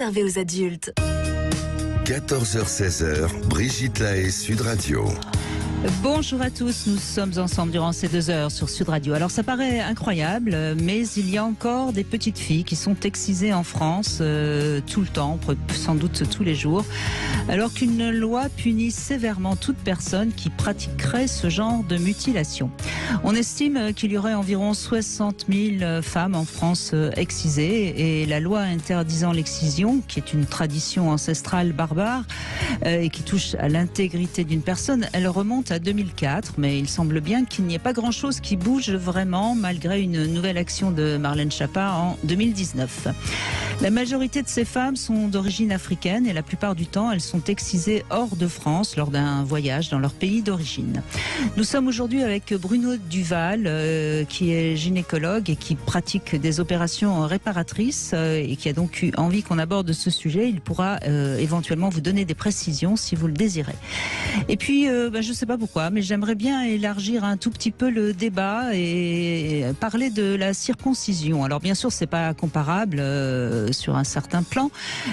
Réservé aux adultes. 14h-16h, Brigitte Lahaie, Sud Radio. Bonjour à tous, nous sommes ensemble durant ces 2 heures sur Sud Radio. Alors ça paraît incroyable, mais il y a encore des petites filles qui sont excisées en France tout le temps, sans doute tous les jours, alors qu'une loi punit sévèrement toute personne qui pratiquerait ce genre de mutilation. On estime qu'il y aurait environ 60 000 femmes en France excisées, et la loi interdisant l'excision, qui est une tradition ancestrale barbare et qui touche à l'intégrité d'une personne, elle remonte à 2004, mais il semble bien qu'il n'y ait pas grand-chose qui bouge vraiment, malgré une nouvelle action de Marlène Schiappa en 2019. La majorité de ces femmes sont d'origine africaine et la plupart du temps, elles sont excisées hors de France lors d'un voyage dans leur pays d'origine. Nous sommes aujourd'hui avec Bruno Duval, qui est gynécologue et qui pratique des opérations réparatrices et qui a donc eu envie qu'on aborde ce sujet. Il pourra éventuellement vous donner des précisions si vous le désirez. Et puis, je ne sais pas pourquoi, mais j'aimerais bien élargir un tout petit peu le débat et parler de la circoncision. Alors bien sûr, c'est pas comparable sur un certain plan.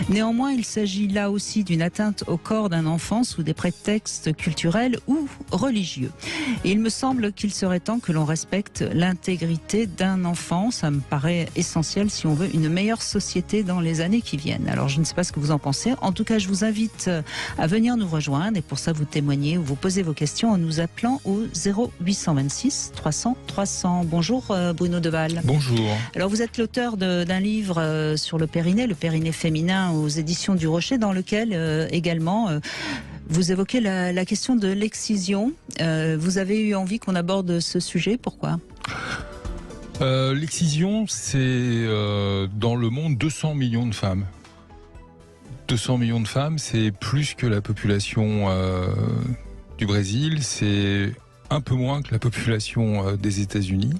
Néanmoins, il s'agit là aussi d'une atteinte au corps d'un enfant sous des prétextes culturels ou religieux. Et il me semble qu'il serait temps que l'on respecte l'intégrité d'un enfant. Ça me paraît essentiel si on veut une meilleure société dans les années qui viennent. Alors je ne sais pas ce que vous en pensez. En tout cas, je vous invite à venir nous rejoindre et pour ça vous témoigner ou vous posez vos questions en nous appelant au 0826 300 300. Bonjour Bruno Duval. Bonjour. Alors vous êtes l'auteur d'un livre sur le périnée féminin aux éditions du Rocher, dans lequel également vous évoquez la question de l'excision. Vous avez eu envie qu'on aborde ce sujet, pourquoi ? L'excision, c'est dans le monde 200 millions de femmes. 200 millions de femmes, c'est plus que la population du Brésil, c'est un peu moins que la population des États-Unis.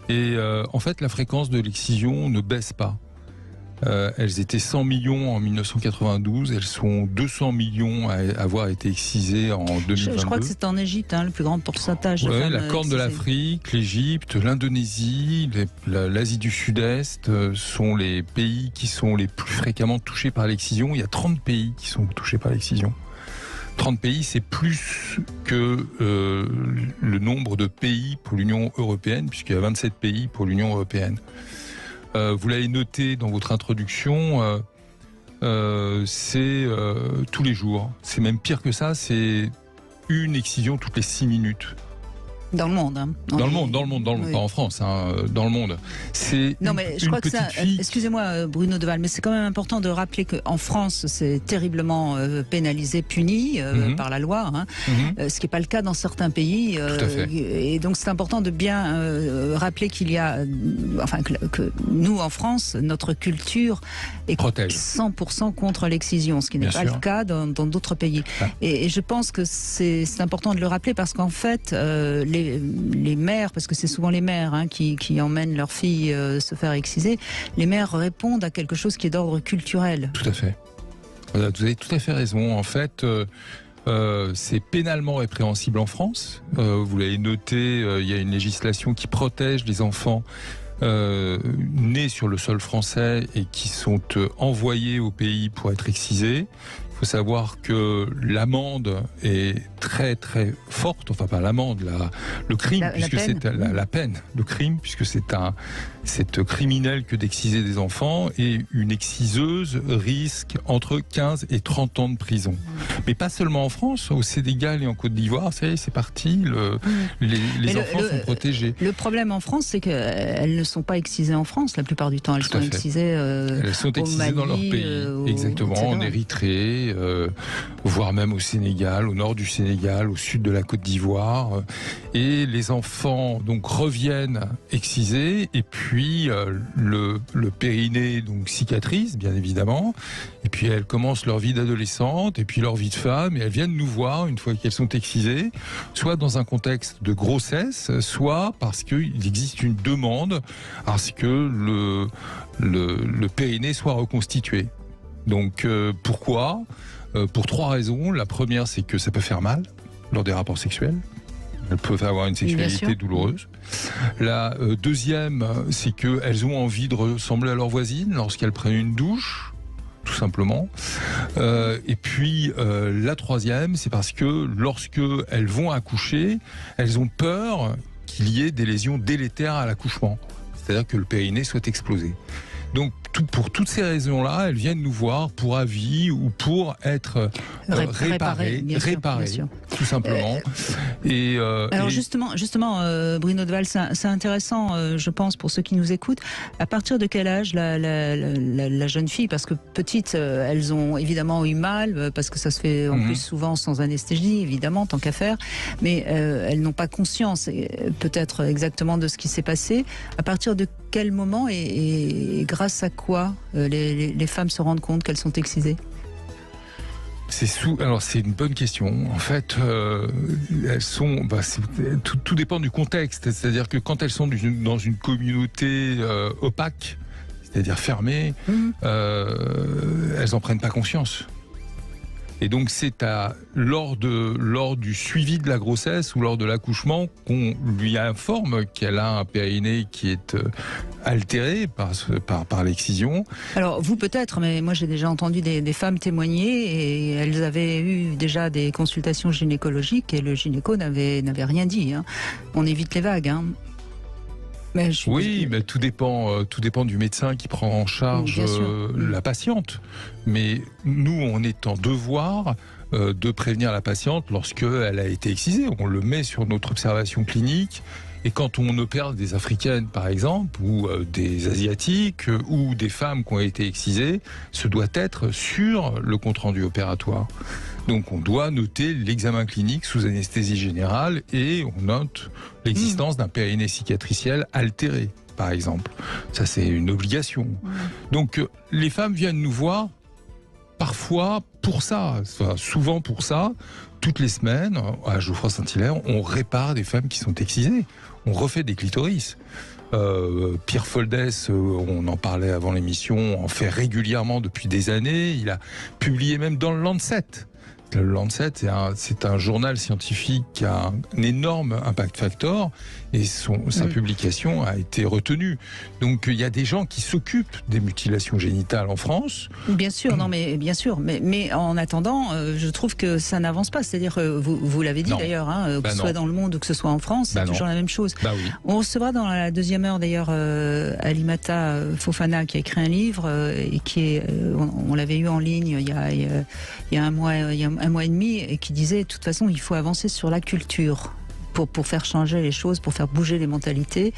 Et en fait, la fréquence de l'excision ne baisse pas. Elles étaient 100 millions en 1992, elles sont 200 millions à avoir été excisées en 2022. Je crois que c'est en Égypte, le plus grand pourcentage de femmes la Corne de l'Afrique, l'Égypte, l'Indonésie, l'Asie du Sud-Est sont les pays qui sont les plus fréquemment touchés par l'excision. Il y a 30 pays qui sont touchés par l'excision. 30 pays, c'est plus que le nombre de pays pour l'Union européenne, puisqu'il y a 27 pays pour l'Union européenne. Vous l'avez noté dans votre introduction, c'est tous les jours. C'est même pire que ça, c'est une excision toutes les 6 minutes. Dans le monde. Dans le monde, oui. Pas en France, dans le monde. C'est non, mais je crois que ça. Excusez-moi, Bruno Duval, mais c'est quand même important de rappeler qu'en France, c'est terriblement pénalisé, puni par la loi, ce qui n'est pas le cas dans certains pays. Tout à fait. Et donc c'est important de bien rappeler qu'il y a, que nous en France, notre culture est protège 100% contre l'excision, ce qui n'est pas le cas dans d'autres pays. Ah. Et je pense que c'est important de le rappeler parce qu'en fait, les mères, parce que c'est souvent les mères qui emmènent leurs filles se faire exciser, les mères répondent à quelque chose qui est d'ordre culturel. Tout à fait. Vous avez tout à fait raison. En fait, c'est pénalement répréhensible en France. Vous l'avez noté, il y a une législation qui protège les enfants nés sur le sol français et qui sont envoyés au pays pour être excisés. Il faut savoir que l'amende est très très forte, enfin pas l'amende, le crime, puisque c'est la peine, le crime, puisque c'est criminel que d'exciser des enfants, et une exciseuse risque entre 15 et 30 ans de prison. Mais pas seulement en France, au Sénégal et en Côte d'Ivoire, ça y est, c'est parti, les enfants sont protégés. Le problème en France, c'est qu'elles ne sont pas excisées en France la plupart du temps, elles sont excisées elles sont excisées Mali, dans leur pays, exactement, etc. En Érythrée, voire même au Sénégal, au nord du Sénégal, au sud de la Côte d'Ivoire. Et les enfants donc reviennent excisés, et puis le périnée donc cicatrise, bien évidemment. Et puis elles commencent leur vie d'adolescente, et puis leur vie de femme, et elles viennent nous voir une fois qu'elles sont excisées, soit dans un contexte de grossesse, soit parce qu'il existe une demande à ce que le périnée soit reconstitué. Donc pourquoi ? Pour 3 raisons. La première, c'est que ça peut faire mal lors des rapports sexuels. Elles peuvent avoir une sexualité douloureuse. La deuxième, c'est qu'elles ont envie de ressembler à leurs voisines lorsqu'elles prennent une douche. tout simplement. Et puis la troisième, c'est parce que lorsque elles vont accoucher, elles ont peur qu'il y ait des lésions délétères à l'accouchement, c'est-à-dire que le périnée soit explosé. Donc pour toutes ces raisons-là, elles viennent nous voir pour avis ou pour être réparées, tout simplement. Alors justement, Bruno Deval, c'est intéressant, je pense, pour ceux qui nous écoutent. À partir de quel âge la jeune fille, parce que petites, elles ont évidemment eu mal, parce que ça se fait en plus souvent sans anesthésie, évidemment, tant qu'à faire, mais elles n'ont pas conscience, peut-être exactement de ce qui s'est passé. À partir de quel moment et grâce à quoi les femmes se rendent compte qu'elles sont excisées ? Alors c'est une bonne question. En fait, elles sont. Tout dépend du contexte. C'est-à-dire que quand elles sont dans une communauté opaque, c'est-à-dire fermée, elles en prennent pas conscience. Et donc c'est lors du suivi de la grossesse ou lors de l'accouchement qu'on lui informe qu'elle a un périnée qui est altéré par l'excision. Alors vous peut-être, mais moi j'ai déjà entendu des femmes témoigner et elles avaient eu déjà des consultations gynécologiques et le gynéco n'avait rien dit. Hein. On évite les vagues. Hein. Mais tout dépend du médecin qui prend en charge la patiente. Mais nous, on est en devoir de prévenir la patiente lorsqu'elle a été excisée. On le met sur notre observation clinique. Et quand on opère des Africaines, par exemple, ou des Asiatiques, ou des femmes qui ont été excisées, ce doit être sur le compte-rendu opératoire. Donc on doit noter l'examen clinique sous anesthésie générale et on note l'existence d'un périnée cicatriciel altéré, par exemple. Ça, c'est une obligation. Donc les femmes viennent nous voir parfois pour ça, souvent pour ça. Toutes les semaines, à Geoffroy-Saint-Hilaire, on répare des femmes qui sont excisées. On refait des clitoris. Pierre Foldès, on en parlait avant l'émission, en fait régulièrement depuis des années. Il a publié même dans le Lancet. Le Lancet, c'est un journal scientifique qui a un énorme impact factor et sa publication a été retenue. Donc il y a des gens qui s'occupent des mutilations génitales en France. Bien sûr, mais en attendant, je trouve que ça n'avance pas. C'est-à-dire, vous l'avez dit d'ailleurs, que ce soit dans le monde ou que ce soit en France, c'est toujours la même chose. Oui. On recevra dans la deuxième heure d'ailleurs Alimata Fofana qui a écrit un livre et qui est, on l'avait eu en ligne il y a un mois et demi, et qui disait de toute façon il faut avancer sur la culture pour faire changer les choses, pour faire bouger les mentalités.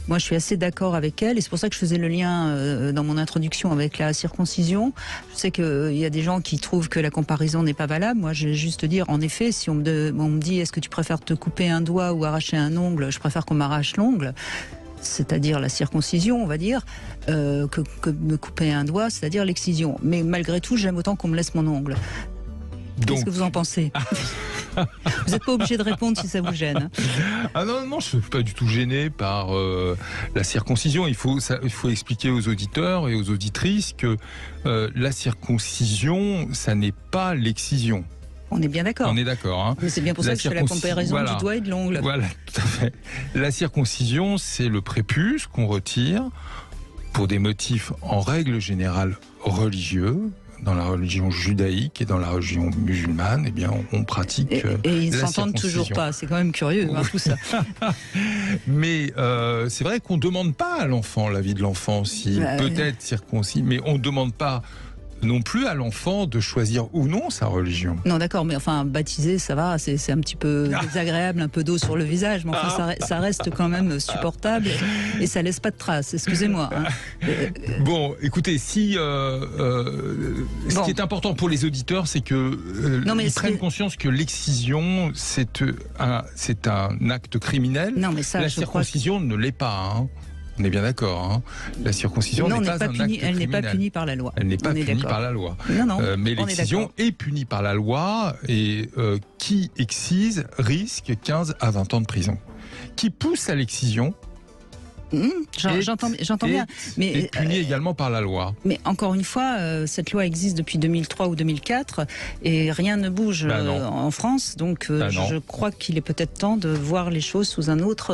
Moi je suis assez d'accord avec elle et c'est pour ça que je faisais le lien dans mon introduction avec la circoncision. Je sais qu'il y a des gens qui trouvent que la comparaison n'est pas valable. Moi je vais juste dire, en effet, si on me dit est-ce que tu préfères te couper un doigt ou arracher un ongle, je préfère qu'on m'arrache l'ongle, c'est-à-dire la circoncision, on va dire, que me couper un doigt, c'est-à-dire l'excision. Mais malgré tout, j'aime autant qu'on me laisse mon ongle. Qu'est-ce que vous en pensez ? Vous n'êtes pas obligé de répondre si ça vous gêne. Ah non, je ne suis pas du tout gêné par la circoncision. Il faut expliquer aux auditeurs et aux auditrices que la circoncision, ça n'est pas l'excision. On est bien d'accord. On est d'accord. Hein. Mais c'est bien pour ça que je fais la comparaison du doigt et de l'ongle. Voilà, tout à fait. La circoncision, c'est le prépuce qu'on retire pour des motifs en règle générale religieux. Dans la religion judaïque et dans la religion musulmane, eh bien, on pratique et ils s'entendent toujours pas. C'est quand même curieux, tout ça. Mais c'est vrai qu'on demande pas à l'enfant l'avis de l'enfant s'il peut être circoncis, mais on demande pas non plus à l'enfant de choisir ou non sa religion. Non, d'accord, mais enfin, baptiser, ça va, c'est un petit peu désagréable, un peu d'eau sur le visage, mais enfin, ça reste quand même supportable et ça laisse pas de traces, excusez-moi. Hein. Bon, écoutez, si ce qui est important pour les auditeurs, c'est que ils prennent conscience que l'excision, c'est un acte criminel. Non, mais ça, la circoncision ne l'est pas, hein. On est bien d'accord. Hein. La circoncision n'est pas un acte criminel. Elle n'est pas punie par la loi. Elle n'est pas punie par la loi. Non, mais l'excision est punie par la loi et qui excise risque 15 à 20 ans de prison. Qui pousse à l'excision J'entends bien. Mais est puni également par la loi. Mais encore une fois, cette loi existe depuis 2003 ou 2004 et rien ne bouge en France. Donc je crois qu'il est peut-être temps de voir les choses sous un autre...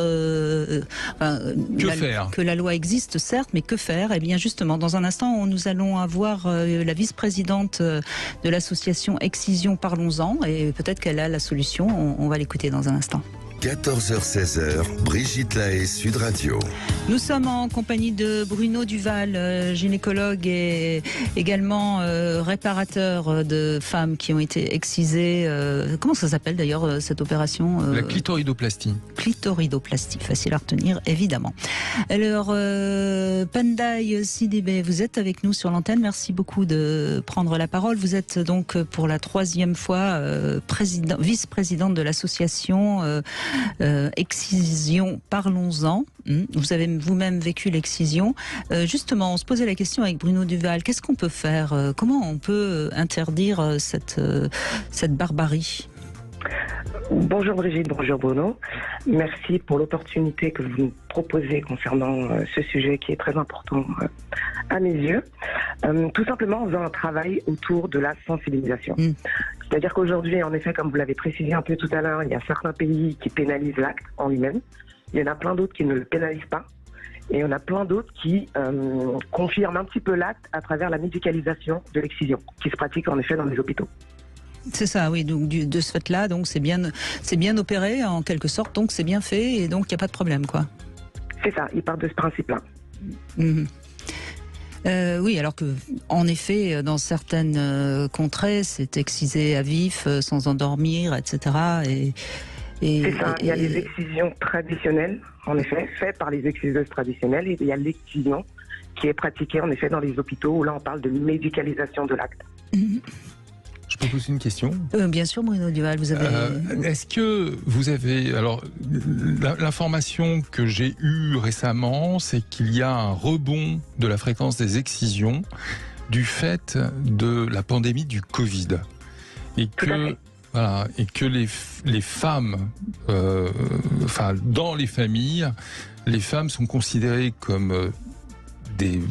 faire ? Que la loi existe, certes, mais que faire ? Eh bien justement, dans un instant, nous allons avoir la vice-présidente de l'association Excision Parlons-en et peut-être qu'elle a la solution. On va l'écouter dans un instant. 14h-16h, Brigitte Lahaie, Sud Radio. Nous sommes en compagnie de Bruno Duval, gynécologue et également réparateur de femmes qui ont été excisées. Comment ça s'appelle d'ailleurs cette opération La clitoridoplastie. Clitoridoplastie, facile à retenir évidemment. Alors, Penday Sidibé, vous êtes avec nous sur l'antenne. Merci beaucoup de prendre la parole. Vous êtes donc pour la 3e fois vice-présidente de l'association Excision Parlons-en. Vous avez vous-même vécu l'excision. Justement, on se posait la question avec Bruno Duval. Qu'est-ce qu'on peut faire ? Comment on peut interdire cette barbarie ? Bonjour Brigitte, bonjour Bruno. Merci pour l'opportunité que vous nous proposez concernant ce sujet qui est très important à mes yeux. Tout simplement en faisant un travail autour de la sensibilisation. C'est-à-dire qu'aujourd'hui, en effet, comme vous l'avez précisé un peu tout à l'heure, il y a certains pays qui pénalisent l'acte en lui-même. Il y en a plein d'autres qui ne le pénalisent pas. Et il y en a plein d'autres qui confirment un petit peu l'acte à travers la médicalisation de l'excision, qui se pratique en effet dans les hôpitaux. C'est ça, oui. Donc de ce fait-là, donc c'est bien opéré en quelque sorte, donc c'est bien fait et donc il n'y a pas de problème, quoi. C'est ça. Ils partent de ce principe-là. Oui, alors que, en effet, dans certaines contrées, c'est excisé à vif, sans endormir, etc. C'est ça. Il y a les excisions traditionnelles, en effet, faites par les exciseuses traditionnelles, et il y a l'excision qui est pratiquée, en effet, dans les hôpitaux, où là, on parle de médicalisation de l'acte. Je peux poser une question ? Bien sûr, Bruno Duval, vous avez... Est-ce que vous avez... Alors, l'information que j'ai eue récemment, c'est qu'il y a un rebond de la fréquence des excisions du fait de la pandémie du Covid. Et que les femmes, dans les familles, les femmes sont considérées comme des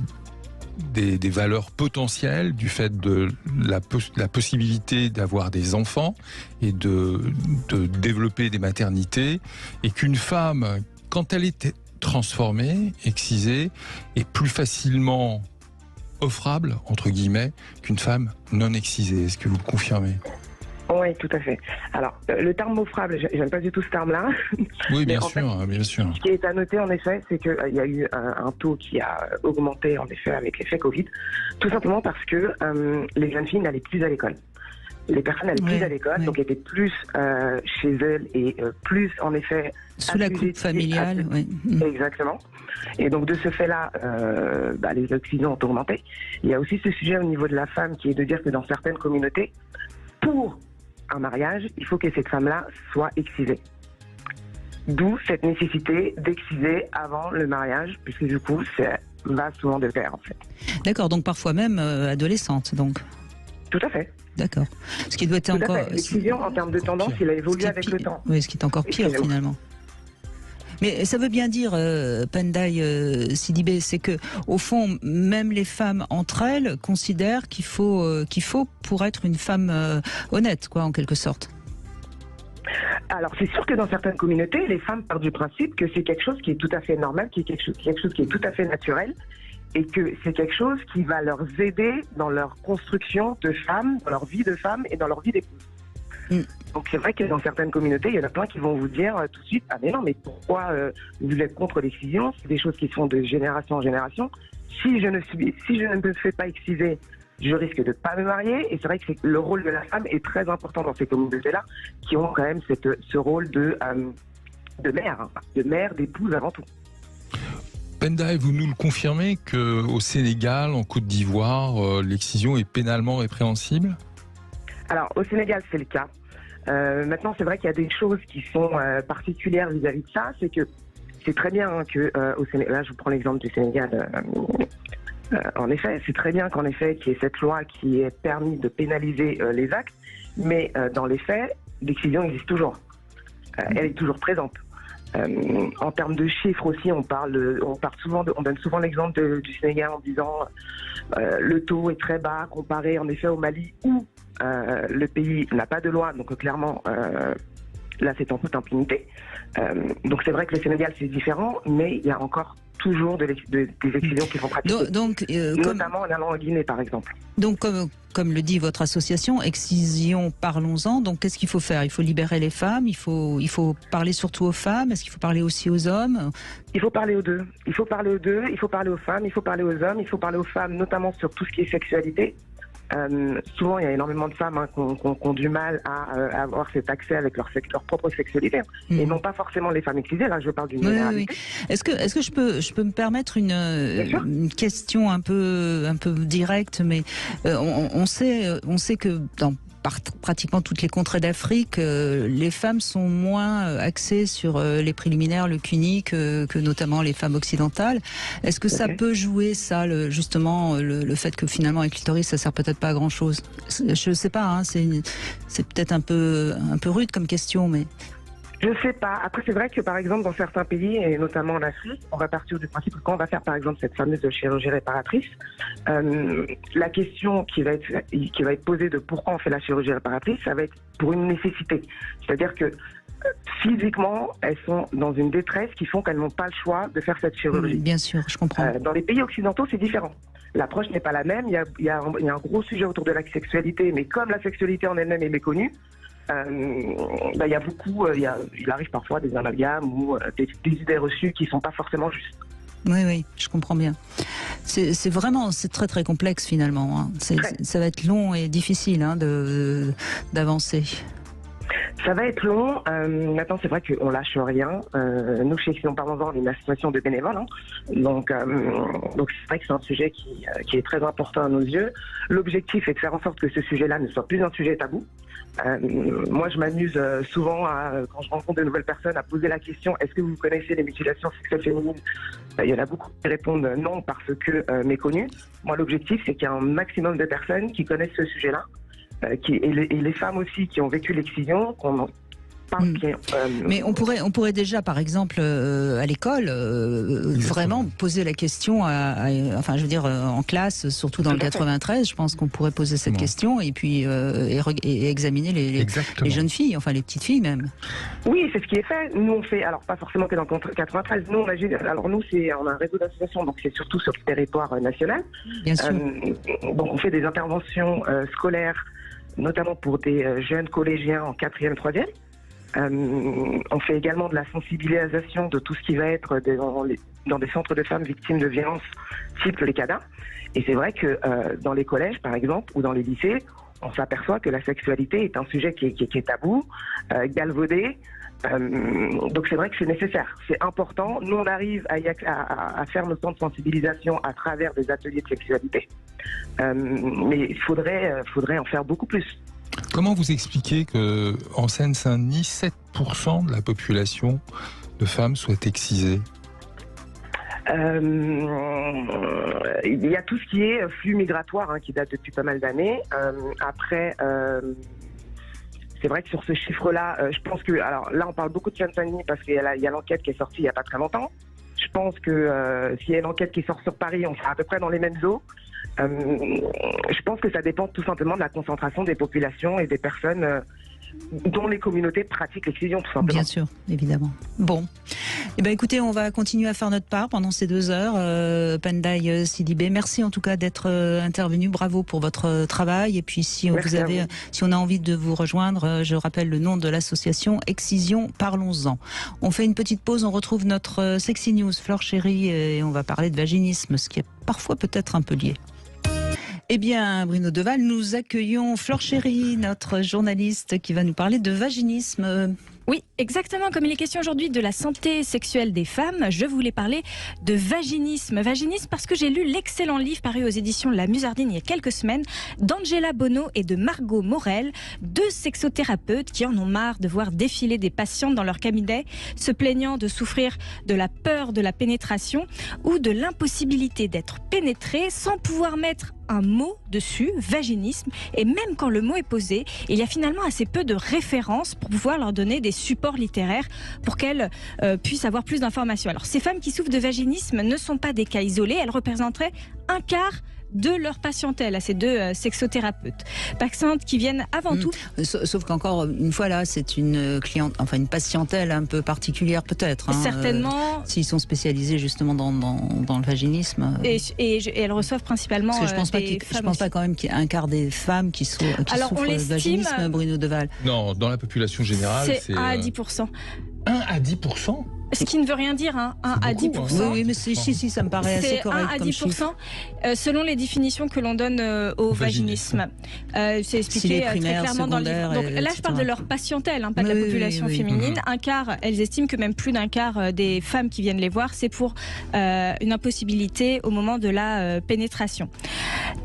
valeurs potentielles du fait de la possibilité d'avoir des enfants et de développer des maternités, et qu'une femme, quand elle est transformée, excisée, est plus facilement offrable, entre guillemets, qu'une femme non excisée. Est-ce que vous le confirmez ? Oui, tout à fait. Alors, le terme offrable, j'aime pas du tout ce terme-là. Oui, bien sûr. Ce qui est à noter, en effet, c'est qu'il y a eu un taux qui a augmenté, en effet, avec l'effet Covid, tout simplement parce que les jeunes filles n'allaient plus à l'école. Les personnes n'allaient plus à l'école, donc étaient plus chez elles et plus, en effet... Sous la coupe familiale, oui. Exactement. Et donc, de ce fait-là, les excisions ont augmenté. Il y a aussi ce sujet au niveau de la femme qui est de dire que dans certaines communautés, pour un mariage, il faut que cette femme-là soit excisée. D'où cette nécessité d'exciser avant le mariage, puisque du coup, ça va souvent de pair, en fait. D'accord, donc parfois même adolescente, donc. Tout à fait. D'accord. Ce qui doit être encore... L'excision, en termes de tendance, il a évolué avec le temps. Oui, ce qui est encore pire, finalement. Mais ça veut bien dire, Penday Sidibé, c'est que au fond, même les femmes entre elles considèrent qu'il faut pour être une femme honnête, quoi, en quelque sorte. Alors, c'est sûr que dans certaines communautés, les femmes partent du principe que c'est quelque chose qui est tout à fait normal, qui est quelque chose qui est tout à fait naturel, et que c'est quelque chose qui va leur aider dans leur construction de femmes, dans leur vie de femme et dans leur vie d'épouse. Donc c'est vrai que dans certaines communautés, il y en a plein qui vont vous dire tout de suite « Ah mais non, mais pourquoi vous êtes contre l'excision ? C'est des choses qui se font de génération en génération. Si je ne me fais pas exciser, je risque de ne pas me marier. » Et c'est vrai que le rôle de la femme est très important dans ces communautés-là, qui ont quand même ce rôle de mère, d'épouse avant tout. Penday, vous nous le confirmez qu'au Sénégal, en Côte d'Ivoire, l'excision est pénalement répréhensible ? Alors, au Sénégal, c'est le cas. Maintenant, c'est vrai qu'il y a des choses qui sont particulières vis-à-vis de ça. C'est que c'est très bien que au Sénégal, là, je vous prends l'exemple du Sénégal. En effet, c'est très bien qu'en effet, qu'il y ait cette loi qui ait permis de pénaliser les actes, mais dans les faits, l'excision existe toujours. Elle est toujours présente. En termes de chiffres aussi, on donne souvent l'exemple du Sénégal en disant le taux est très bas comparé en effet au Mali où le pays n'a pas de loi, donc clairement là c'est en toute impunité. Donc c'est vrai que le Sénégal c'est différent, mais il y a encore toujours des excisions qui sont pratiquées, notamment en allant en Guinée par exemple. Donc comme le dit votre association, Excision Parlons-en, donc qu'est-ce qu'il faut faire? Il faut libérer les femmes, il faut parler surtout aux femmes, est-ce qu'il faut parler aussi aux hommes? Il faut parler aux deux, il faut parler aux deux, il faut parler aux femmes, il faut parler aux hommes, il faut parler aux femmes notamment sur tout ce qui est sexualité. Souvent, il y a énormément de femmes qui ont du mal à avoir cet accès avec leur propre sexualité, et non pas forcément les femmes excisées. Là, je parle d'une généralité. Oui. Est-ce que je peux me permettre une question un peu directe, mais on sait que dans pratiquement toutes les contrées d'Afrique, les femmes sont moins axées sur les préliminaires, le CUNY, que notamment les femmes occidentales. Est-ce que ça peut jouer, ça, le fait que finalement un clitoris, ça sert peut-être pas à grand chose? Je sais pas, hein, c'est peut-être un peu rude comme question, mais... Je sais pas. Après, c'est vrai que par exemple, dans certains pays, et notamment en Afrique, on va partir du principe que quand on va faire par exemple cette fameuse chirurgie réparatrice, la question qui va être posée de pourquoi on fait la chirurgie réparatrice, ça va être pour une nécessité. C'est-à-dire que physiquement, elles sont dans une détresse qui font qu'elles n'ont pas le choix de faire cette chirurgie. Bien sûr, je comprends. Dans les pays occidentaux, c'est différent. L'approche n'est pas la même. Il y a un gros sujet autour de la sexualité, mais comme la sexualité en elle-même est méconnue, il y a beaucoup, il arrive parfois des amalgames ou des idées reçues qui ne sont pas forcément justes. Oui, je comprends bien. C'est très très complexe finalement. Hein. Ça va être long et difficile d'avancer. Ça va être long. Maintenant, c'est vrai qu'on lâche rien. Nous, chez Excision Parlons-en, on est une association de bénévoles. Hein. Donc c'est vrai que c'est un sujet qui est très important à nos yeux. L'objectif est de faire en sorte que ce sujet-là ne soit plus un sujet tabou. Moi, je m'amuse souvent, quand je rencontre de nouvelles personnes, à poser la question « Est-ce que vous connaissez les mutilations sexuelles féminines ?» Il y en a beaucoup qui répondent non parce que méconnues. Moi, l'objectif, c'est qu'il y ait un maximum de personnes qui connaissent ce sujet-là, et les femmes aussi qui ont vécu l'excision, qu'on en parle bien. Mais on pourrait déjà, par exemple, à l'école, vraiment poser la question, en classe, surtout dans le 93, je pense qu'on pourrait poser cette question et puis et examiner les jeunes filles, enfin les petites filles même. Oui, c'est ce qui est fait. Nous, on fait, alors pas forcément que dans le 93, nous, on a un réseau d'associations, donc c'est surtout sur le territoire national. Bien sûr. Donc on fait des interventions scolaires, notamment pour des jeunes collégiens en 4e, 3e. On fait également de la sensibilisation de tout ce qui va être dans des centres de femmes victimes de violences, type les CADA. Et c'est vrai que dans les collèges, par exemple, ou dans les lycées, on s'aperçoit que la sexualité est un sujet qui est tabou, galvaudé. Donc c'est vrai que c'est nécessaire, c'est important. Nous, on arrive à faire nos temps de sensibilisation à travers des ateliers de sexualité. Mais il faudrait en faire beaucoup plus. Comment vous expliquez qu'en Seine-Saint-Denis, 7% de la population de femmes soit excisée? Il y a tout ce qui est flux migratoire qui date depuis pas mal d'années. Après, c'est vrai que sur ce chiffre-là, je pense que... Alors là, on parle beaucoup de Seine-Saint-Denis parce qu'il y a l'enquête qui est sortie il n'y a pas très longtemps. Je pense que s'il y a une enquête qui sort sur Paris, on sera à peu près dans les mêmes eaux. Je pense que ça dépend tout simplement de la concentration des populations et des personnes dont les communautés pratiquent l'excision, tout simplement. Bien sûr, évidemment. Bon. Eh bien, écoutez, on va continuer à faire notre part pendant ces 2 heures. Pendaye Sidibé, merci en tout cas d'être intervenu. Bravo pour votre travail. Et puis, si on a envie de vous rejoindre, je rappelle le nom de l'association Excision Parlons-en. On fait une petite pause. On retrouve notre Sexy News, Flore Chéri, et on va parler de vaginisme, ce qui est parfois peut-être un peu lié. Eh bien, Bruno Deval, nous accueillons Flore Chéri, notre journaliste, qui va nous parler de vaginisme. Oui, exactement. Comme il est question aujourd'hui de la santé sexuelle des femmes, je voulais parler de vaginisme. Vaginisme parce que j'ai lu l'excellent livre paru aux éditions La Musardine il y a quelques semaines d'Angela Bonneau et de Margot Morel, 2 sexothérapeutes qui en ont marre de voir défiler des patientes dans leur cabinet, se plaignant de souffrir de la peur de la pénétration ou de l'impossibilité d'être pénétrées sans pouvoir mettre un mot dessus, vaginisme, et même quand le mot est posé, il y a finalement assez peu de références pour pouvoir leur donner des supports littéraires pour qu'elles puissent avoir plus d'informations. Alors ces femmes qui souffrent de vaginisme ne sont pas des cas isolés, elles représenteraient un quart de leur patientèle à ces deux sexothérapeutes. Patientes qui viennent avant tout. Sauf qu'encore une fois là, c'est une une patientèle un peu particulière peut-être. Certainement. S'ils sont spécialisés justement dans le vaginisme. Et elles reçoivent principalement. Parce que je pense pas quand même qu'il y ait un quart des femmes qui souffrent de vaginisme, Bruno Deval. Non, dans la population générale, c'est 1 à 10%. 1 à 10%. Ce qui ne veut rien dire, 1 à 10%. Oui, mais si, ça me paraît assez correct. C'est 1 à 10%, selon les définitions que l'on donne au vaginisme. C'est expliqué très clairement dans le livre. Donc là, je parle de leur patientèle, pas de la population féminine. Un quart, elles estiment que même plus d'un quart des femmes qui viennent les voir, c'est pour une impossibilité au moment de la pénétration.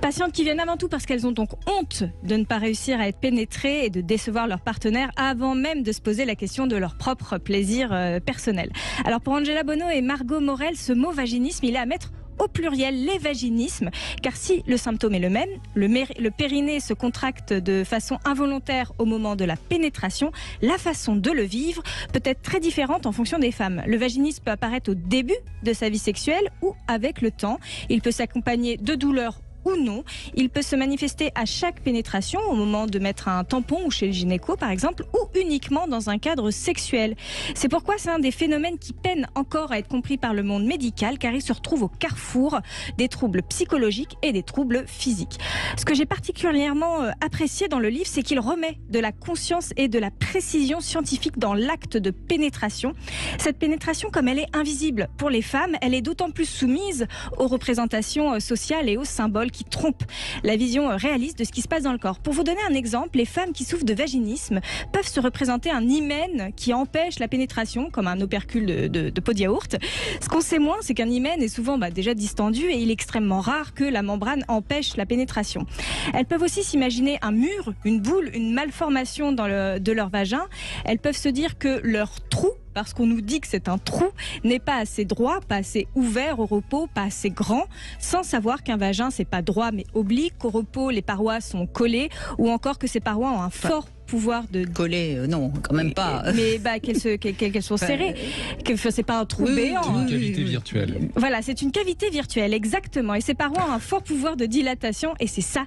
Patientes qui viennent avant tout parce qu'elles ont donc honte de ne pas réussir à être pénétrées et de décevoir leur partenaire avant même de se poser la question de leur propre plaisir personnel. Alors pour Angela Bonneau et Margot Morel, ce mot vaginisme, il est à mettre au pluriel, les vaginismes, car si le symptôme est le même, le périnée se contracte de façon involontaire au moment de la pénétration, la façon de le vivre peut être très différente en fonction des femmes. Le vaginisme peut apparaître au début de sa vie sexuelle ou avec le temps. Il peut s'accompagner de douleurs ou non. Il peut se manifester à chaque pénétration, au moment de mettre un tampon ou chez le gynéco par exemple, ou uniquement dans un cadre sexuel. C'est pourquoi c'est un des phénomènes qui peine encore à être compris par le monde médical, car il se retrouve au carrefour des troubles psychologiques et des troubles physiques. Ce que j'ai particulièrement apprécié dans le livre, c'est qu'il remet de la conscience et de la précision scientifique dans l'acte de pénétration. Cette pénétration, comme elle est invisible pour les femmes, elle est d'autant plus soumise aux représentations sociales et aux symboles qui trompent la vision réaliste de ce qui se passe dans le corps. Pour vous donner un exemple, les femmes qui souffrent de vaginisme peuvent se représenter un hymen qui empêche la pénétration, comme un opercule de pot de yaourt. Ce qu'on sait moins, c'est qu'un hymen est souvent déjà distendu et il est extrêmement rare que la membrane empêche la pénétration. Elles peuvent aussi s'imaginer un mur, une boule, une malformation de leur vagin. Elles peuvent se dire que leur trou, parce qu'on nous dit que c'est un trou, n'est pas assez droit, pas assez ouvert au repos, pas assez grand, sans savoir qu'un vagin c'est pas droit mais oblique, qu'au repos les parois sont collées, ou encore que ces parois ont un fort pouvoir de coller, non, quand même pas. Mais qu'elles sont serrées, que c'est pas un trou béant. C'est une cavité virtuelle. Voilà, c'est une cavité virtuelle, exactement. Et ces parois ont un fort pouvoir de dilatation, et c'est ça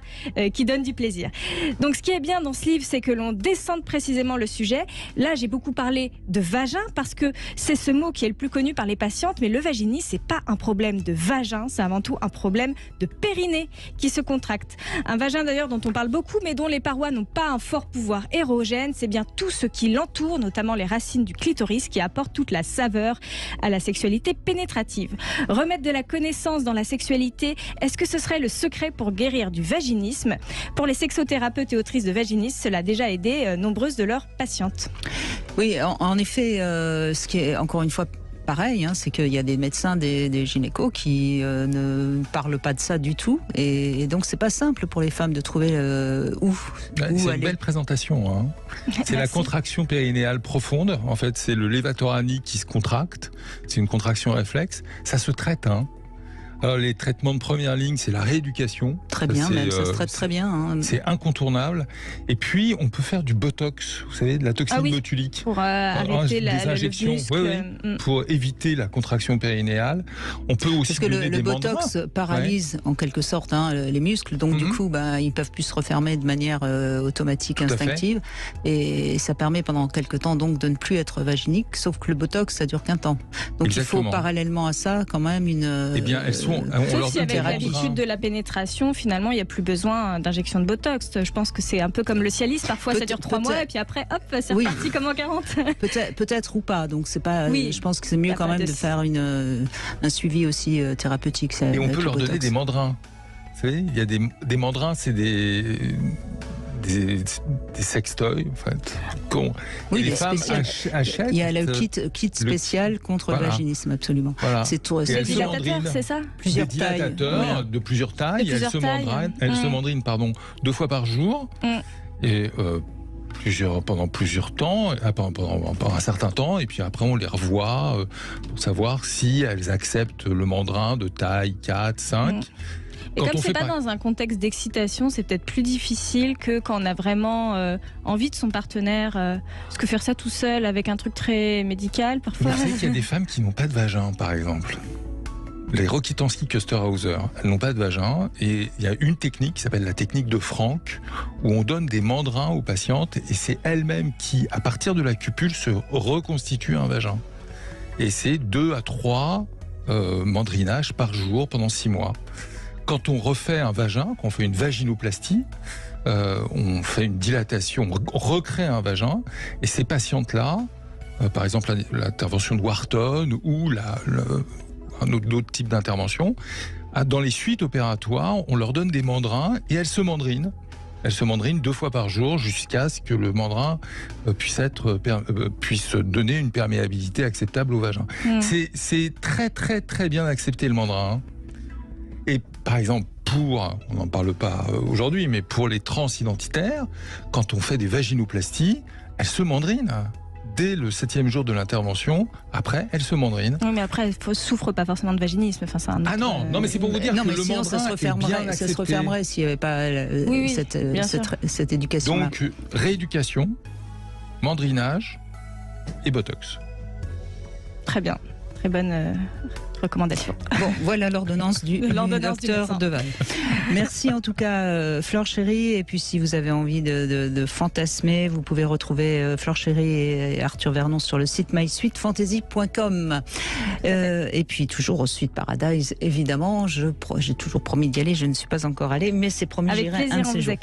qui donne du plaisir. Donc, ce qui est bien dans ce livre, c'est que l'on descende précisément le sujet. Là, j'ai beaucoup parlé de vagin parce que c'est ce mot qui est le plus connu par les patientes. Mais le vaginisme, c'est pas un problème de vagin, c'est avant tout un problème de périnée qui se contracte. Un vagin d'ailleurs dont on parle beaucoup, mais dont les parois n'ont pas un fort pouvoir érogène, c'est bien tout ce qui l'entoure, notamment les racines du clitoris, qui apportent toute la saveur à la sexualité pénétrative. Remettre de la connaissance dans la sexualité, est-ce que ce serait le secret pour guérir du vaginisme ? Pour les sexothérapeutes et autrices de vaginisme, cela a déjà aidé nombreuses de leurs patientes. Oui, en effet, ce qui est encore une fois pareil, c'est qu'il y a des médecins, des gynécos qui ne parlent pas de ça du tout, et donc c'est pas simple pour les femmes de trouver où c'est aller. Une belle présentation. C'est la contraction périnéale profonde. En fait, c'est le lévatoranie qui se contracte. C'est une contraction réflexe. Ça se traite. Alors, les traitements de première ligne, c'est la rééducation. Très bien, même ça se traite très bien. C'est incontournable. Et puis, on peut faire du botox, vous savez, de la toxine botulique. Pour arrêter des injections, pour éviter la contraction périnéale. On peut aussi parce que le botox paralyse en quelque sorte les muscles, donc du coup, ils peuvent plus se refermer de manière automatique, instinctive, et ça permet pendant quelque temps donc de ne plus être vaginique. Sauf que le botox, ça dure qu'un temps. Donc exactement. Il faut parallèlement à ça quand même une. Eh bien, sauf si avec l'habitude de la pénétration, finalement, il n'y a plus besoin d'injection de botox. Je pense que c'est un peu comme le Cialis. Parfois, ça dure 3 mois et puis après, hop, c'est reparti comme en 40. Peut-être ou pas. Donc, c'est pas. Oui, je pense que c'est mieux quand même de faire un suivi aussi thérapeutique. Et on peut leur donner des mandrins. Vous savez, il y a des mandrins, c'est des sextoys, en fait. Les femmes achètent. Il y a le kit spécial contre le vaginisme, absolument. Voilà. C'est dilatateurs, c'est ça ? Plusieurs dilatateurs de plusieurs tailles. Elles se mandrinent 2 fois par jour. Et pendant plusieurs temps, pendant un certain temps, et puis après on les revoit pour savoir si elles acceptent le mandrin de taille 4, 5. Et comme c'est pas dans un contexte d'excitation, c'est peut-être plus difficile que quand on a vraiment envie de son partenaire. Parce que faire ça tout seul avec un truc très médical, parfois. Vous savez qu'il y a des femmes qui n'ont pas de vagin, par exemple. Les Rokitansky-Kusterhauser, elles n'ont pas de vagin, et il y a une technique qui s'appelle la technique de Franck, où on donne des mandrins aux patientes, et c'est elles-mêmes qui, à partir de la cupule, se reconstituent un vagin. Et c'est 2 à 3 mandrinages par jour pendant 6 mois. Quand on refait un vagin, quand on fait une vaginoplastie, on fait une dilatation, on recrée un vagin, et ces patientes-là, par exemple l'intervention de Wharton ou un autre type d'intervention, dans les suites opératoires, on leur donne des mandrins et elles se mandrinent. Elles se mandrinent 2 fois par jour jusqu'à ce que le mandrin puisse donner une perméabilité acceptable au vagin. C'est très très très bien accepté le mandrin. Et par exemple, on n'en parle pas aujourd'hui, mais pour les transidentitaires, quand on fait des vaginoplasties, elles se mandrinent. Dès le 7e jour de l'intervention, après, elles se mandrinent. Oui, mais après, elles ne souffrent pas forcément de vaginisme. Enfin, c'est un autre, non, mais c'est pour vous dire que le mandrin ça se refermerait s'il n'y avait pas cette éducation. Donc, rééducation, mandrinage et botox. Très bien, très bonne recommandation. Bon, voilà l'ordonnance du docteur Deval. Merci en tout cas, Flore Chéry. Et puis, si vous avez envie de fantasmer, vous pouvez retrouver Flore Chéry et Arthur Vernon sur le site mysuitefantasy.com. Et puis, toujours au Suite Paradise, évidemment. J'ai toujours promis d'y aller. Je ne suis pas encore allée, mais c'est promis, j'irai un de ces jours.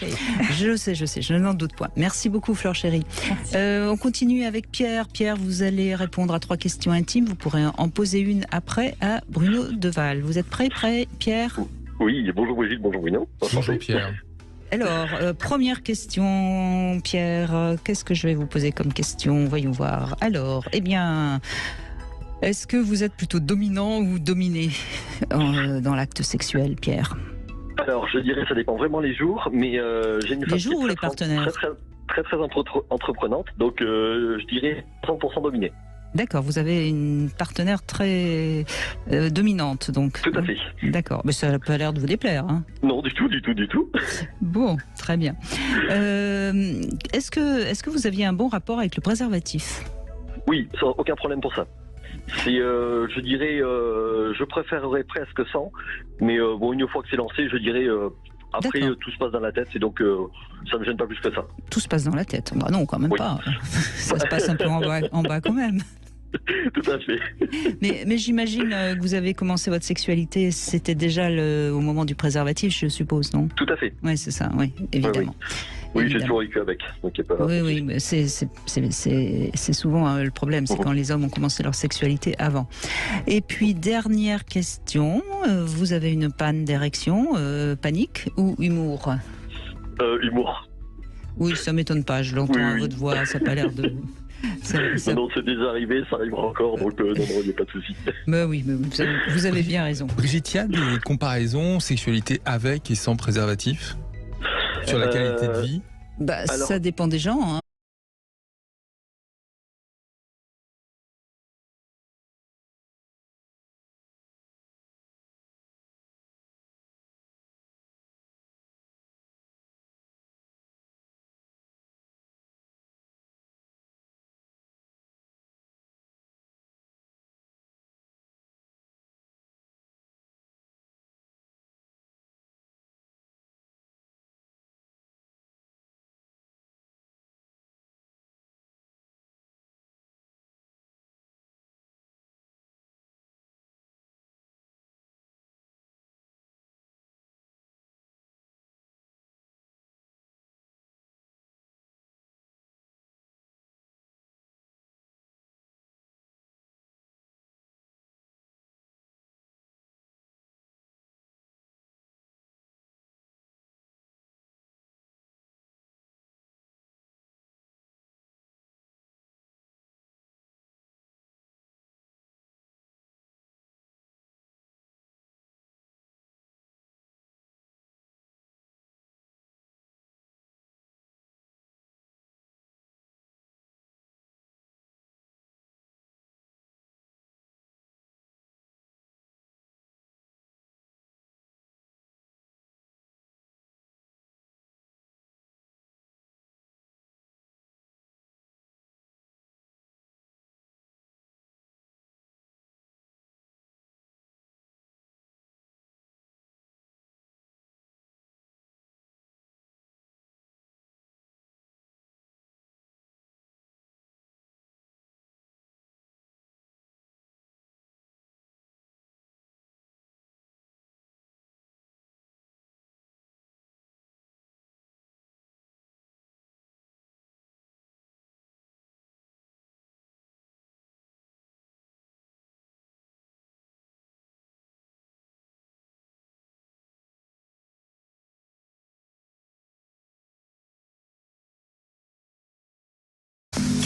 Je sais, je n'en doute pas. Merci beaucoup, Flore Chéry. On continue avec Pierre. Pierre, vous allez répondre à 3 questions intimes. Vous pourrez en poser une après à Bruno Deval. Vous êtes prêt, Pierre ? Oui, bonjour Brigitte, bonjour Bruno. Bonjour Pierre. Alors, première question, Pierre, qu'est-ce que je vais vous poser comme question ? Voyons voir. Alors, est-ce que vous êtes plutôt dominant ou dominé dans l'acte sexuel, Pierre ? Alors, je dirais ça dépend vraiment les jours, mais j'ai une les jours ou les partenaires ? Très entreprenante, donc je dirais 100% dominé. D'accord, vous avez une partenaire très dominante, donc. Tout à fait. D'accord, mais ça n'a pas l'air de vous déplaire, hein ? Non, du tout. Bon, très bien. Est-ce que vous aviez un bon rapport avec le préservatif ? Oui, sans aucun problème pour ça. C'est, je dirais, je préférerais presque sans, mais une fois que c'est lancé, je dirais. Après, tout se passe dans la tête, et donc ça ne me gêne pas plus que ça. Tout se passe dans la tête ? Bah non, quand même pas. Ça se passe un peu en bas quand même. Tout à fait. Mais j'imagine que vous avez commencé votre sexualité, c'était déjà au moment du préservatif, je suppose, non ? Tout à fait. Oui, c'est ça, oui, évidemment. Oui, j'ai toujours vécu avec. Donc oui, mais c'est souvent le problème, c'est quand les hommes ont commencé leur sexualité avant. Et puis, dernière question, vous avez une panne d'érection, panique ou humour ? Humour. Oui, ça m'étonne pas, je l'entends à votre voix, ça n'a pas l'air de... Non, c'est déjà arrivé, ça arrivera encore, donc non, il n'y a pas de souci. Mais oui, mais vous avez bien raison. Brigitte, il y a des comparaisons sexualité avec et sans préservatif sur la qualité de vie ? Alors, ça dépend des gens, hein.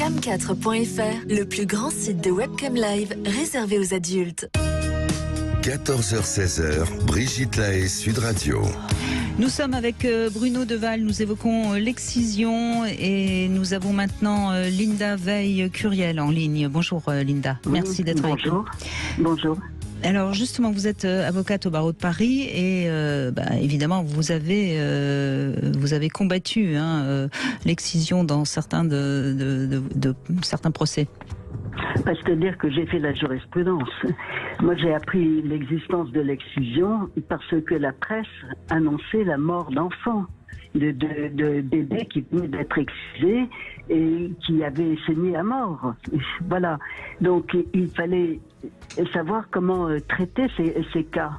cam4.fr, le plus grand site de webcam live réservé aux adultes. 14h-16h, Brigitte Lahaie, Sud Radio. Nous sommes avec Bruno Deval, nous évoquons l'excision et nous avons maintenant Linda Veil-Curiel en ligne. Bonjour Linda, merci d'être avec nous. Bonjour. Alors justement, vous êtes avocate au barreau de Paris et évidemment vous avez combattu l'excision dans certains certains procès. C'est-à-dire que j'ai fait la jurisprudence. Moi, j'ai appris l'existence de l'excision parce que la presse annonçait la mort d'enfants, de bébés qui venaient d'être excisés et qui avaient saigné à mort. Voilà. Donc, il fallait savoir comment traiter ces cas.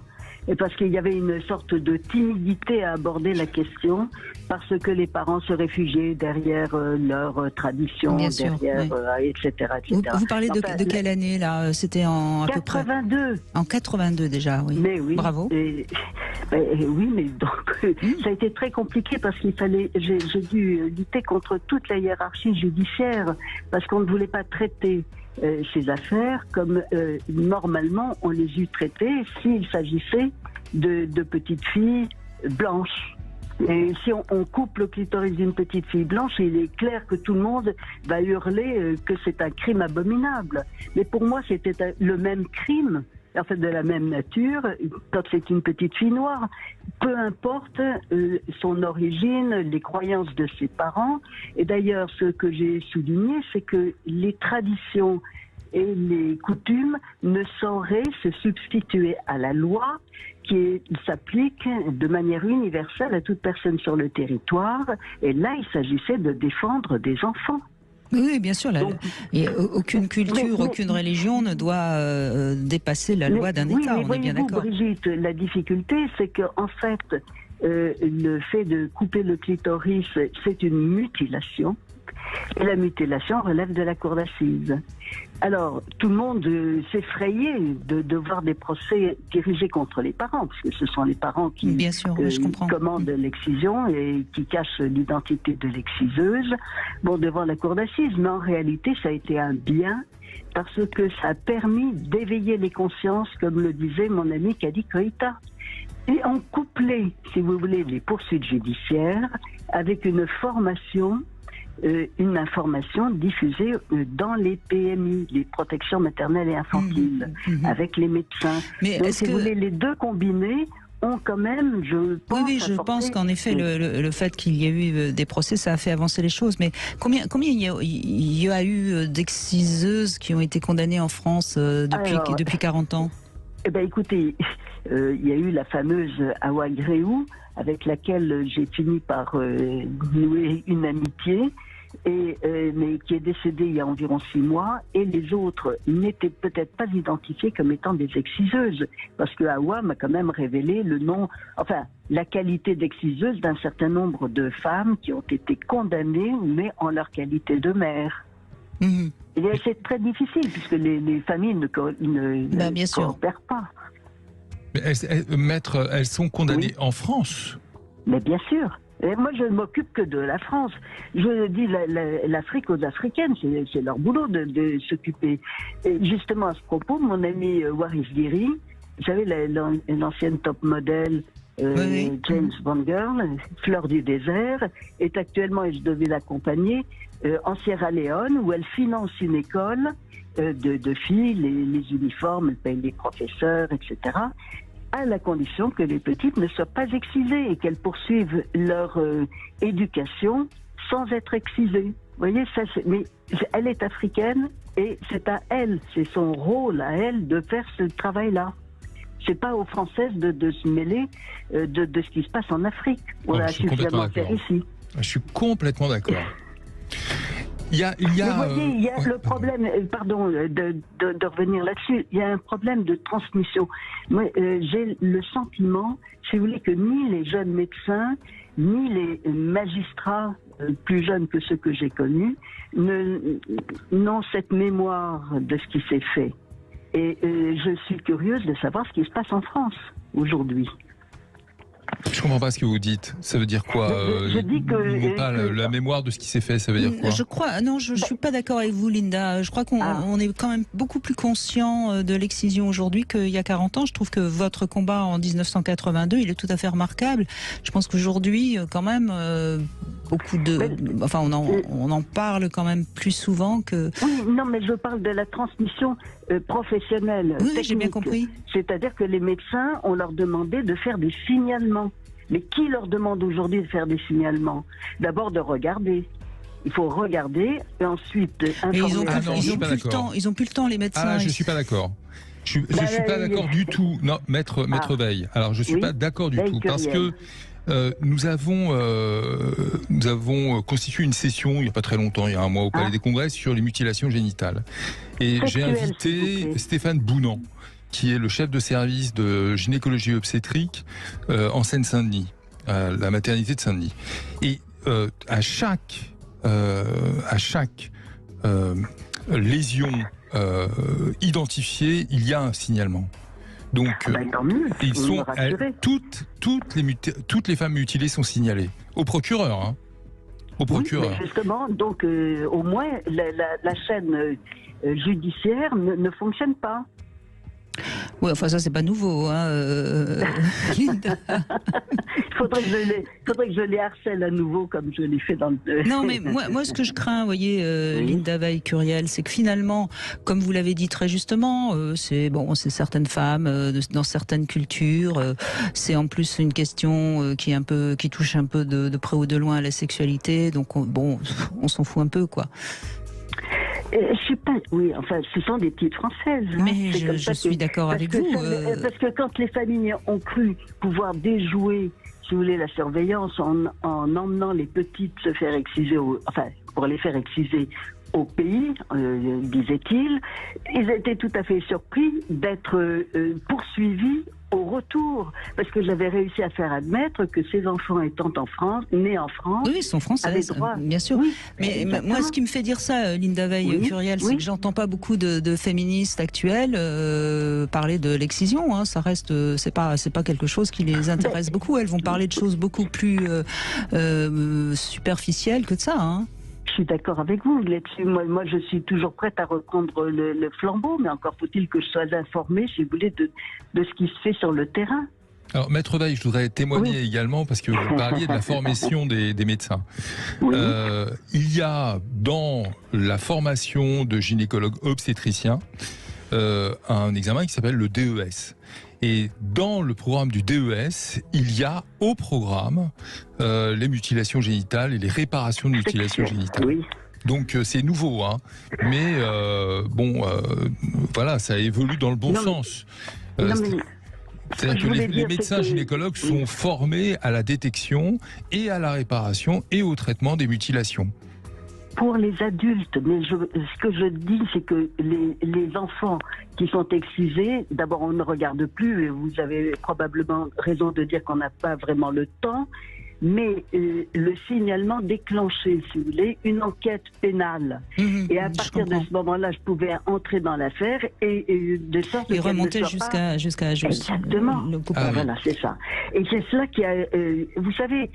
Et parce qu'il y avait une sorte de timidité à aborder la question, parce que les parents se réfugiaient derrière leur tradition, etc. Vous parlez de quelle année là? C'était en 82. En 82 déjà, oui. Mais oui. Bravo. Oui, mais donc ça a été très compliqué parce qu'il fallait. J'ai dû lutter contre toute la hiérarchie judiciaire parce qu'on ne voulait pas traiter ces affaires comme normalement on les eût traitées s'il s'agissait de petites filles blanches. Et si on coupe le clitoris d'une petite fille blanche, il est clair que tout le monde va hurler que c'est un crime abominable. Mais pour moi, c'était le même crime, en fait de la même nature, quand c'est une petite fille noire. Peu importe son origine, les croyances de ses parents. Et d'ailleurs, ce que j'ai souligné, c'est que les traditions et les coutumes ne sauraient se substituer à la loi qui s'applique de manière universelle à toute personne sur le territoire. Et là, il s'agissait de défendre des enfants. Oui, bien sûr. Aucune culture, aucune religion ne doit dépasser la loi d'un État. On est bien d'accord. Brigitte, la difficulté, c'est qu'en fait, le fait de couper le clitoris, c'est une mutilation. Et la mutilation relève de la cour d'assises. Alors, tout le monde s'effrayait de voir des procès dirigés contre les parents, parce que ce sont les parents qui bien sûr, je comprends. commandent l'excision et qui cachent l'identité de l'exciseuse, devant la cour d'assises. Mais en réalité, ça a été un bien, parce que ça a permis d'éveiller les consciences, comme le disait mon ami Kadi Koïta. Et on couplait, si vous voulez, les poursuites judiciaires avec une formation, une information diffusée dans les PMI, les protections maternelles et infantiles, avec les médecins. Mais donc, si vous voulez, les deux combinés ont quand même, je pense... Oui, je pense qu'en effet, le fait qu'il y ait eu des procès, ça a fait avancer les choses. Mais combien il y a eu d'exciseuses qui ont été condamnées en France depuis 40 ans? Eh bien, écoutez, il y a eu la fameuse Awa Gréou, avec laquelle j'ai fini par nouer une amitié, mais qui est décédée il y a environ 6 mois, et les autres n'étaient peut-être pas identifiées comme étant des exciseuses, parce que Awa m'a quand même révélé le nom, la qualité d'exciseuse d'un certain nombre de femmes qui ont été condamnées, mais en leur qualité de mère. Et c'est très difficile, puisque les familles ne coopèrent pas. Mais maître, elles sont condamnées en France? Mais bien sûr. Et moi, je ne m'occupe que de la France. Je dis l'Afrique aux Africaines, c'est leur boulot de s'occuper. Et justement, à ce propos, mon ami Waris Giri, vous savez, l'ancienne top modèle James Bond Girl, Fleur du désert, est actuellement, et je devais l'accompagner, en Sierra Leone, où elle finance une école de filles, les uniformes, elle paye les professeurs, etc., à la condition que les petites ne soient pas excisées et qu'elles poursuivent leur éducation sans être excisées. Vous voyez, mais elle est africaine et c'est à elle, c'est son rôle à elle de faire ce travail-là. C'est pas aux Françaises de se mêler de ce qui se passe en Afrique. On a suffisamment à faire ici. Je suis complètement d'accord. Vous voyez, il y a le problème, pardon de revenir là-dessus, il y a un problème de transmission. Moi, j'ai le sentiment, si vous voulez, que ni les jeunes médecins, ni les magistrats plus jeunes que ceux que j'ai connus, n'ont cette mémoire de ce qui s'est fait. Et je suis curieuse de savoir ce qui se passe en France aujourd'hui. Je comprends pas ce que vous dites. Ça veut dire quoi? Je dis que ils n'ont pas la mémoire de ce qui s'est fait. Ça veut dire quoi? Je suis pas d'accord avec vous, Linda. Je crois qu'on est quand même beaucoup plus conscient de l'excision aujourd'hui qu'il y a 40 ans. Je trouve que votre combat en 1982, il est tout à fait remarquable. Je pense qu'aujourd'hui, quand même, on en parle quand même plus souvent que. Oui, non, mais je parle de la transmission professionnelle. Oui, j'ai bien compris. C'est-à-dire que les médecins, on leur demandait de faire des signalements. Mais qui leur demande aujourd'hui de faire des signalements? D'abord de regarder. Il faut regarder et ensuite informer. Ils ont plus le temps, les médecins. Je suis pas d'accord. Je suis pas d'accord du tout. Non, maître Veil. Alors je suis pas d'accord du tout parce que nous avons constitué une session il n'y a pas très longtemps, il y a un mois au Palais des Congrès sur les mutilations génitales. Et j'ai invité Stéphane Bounand, qui est le chef de service de gynécologie obstétrique en Seine-Saint-Denis, à la maternité de Saint-Denis. Et à chaque lésion identifiée, il y a un signalement. Donc, ils sont toutes les femmes mutilées sont signalées au procureur. Hein, au procureur. Oui, justement, donc au moins la chaîne judiciaire ne fonctionne pas. Oui, enfin ça c'est pas nouveau, Linda. faudrait que je les harcèle à nouveau comme je l'ai fait dans le... Non, mais moi ce que je crains, vous voyez, Linda Veil-Curiel, c'est que finalement, comme vous l'avez dit très justement, c'est certaines femmes, dans certaines cultures, c'est en plus une question qui touche un peu de près ou de loin à la sexualité, donc on s'en fout un peu, quoi. Je sais pas, oui, enfin, ce sont des petites Françaises. Mais je suis d'accord avec vous. Parce que quand les familles ont cru pouvoir déjouer, si vous voulez, la surveillance en emmenant les petites se faire exciser, pour les faire exciser au pays, disait-il, ils étaient tout à fait surpris d'être poursuivis au retour, parce que j'avais réussi à faire admettre que ces enfants étant nés en France, oui, ils sont français, bien sûr. Oui, mais moi, ce qui me fait dire ça, Linda Veil-Curiel, c'est que j'entends pas beaucoup de féministes actuelles parler de l'excision. Hein. Ça reste, c'est pas quelque chose qui les intéresse beaucoup. Elles vont parler de choses beaucoup plus superficielles que de ça. Hein. Je suis d'accord avec vous là-dessus. Moi, je suis toujours prête à reprendre le flambeau, mais encore faut-il que je sois informée, si vous voulez, de ce qui se fait sur le terrain. Alors, Maître Veil, je voudrais témoigner également, parce que vous parliez de la formation des médecins. Oui. Il y a dans la formation de gynécologue obstétricien un examen qui s'appelle le DES. Et dans le programme du DES, il y a au programme les mutilations génitales et les réparations de mutilations génitales. Oui. Donc c'est nouveau, hein. Mais voilà, ça évolue dans le bon sens. C'est-à-dire que les médecins gynécologues sont formés à la détection et à la réparation et au traitement des mutilations. Pour les adultes, mais ce que je dis, c'est que les enfants qui sont excisés, d'abord on ne regarde plus, et vous avez probablement raison de dire qu'on n'a pas vraiment le temps, mais le signalement déclenchait, si vous voulez, une enquête pénale. Et à partir de ce moment-là, je pouvais entrer dans l'affaire et de sorte et remonter jusqu'à exactement. Voilà, c'est ça. Et c'est cela qui a... vous savez,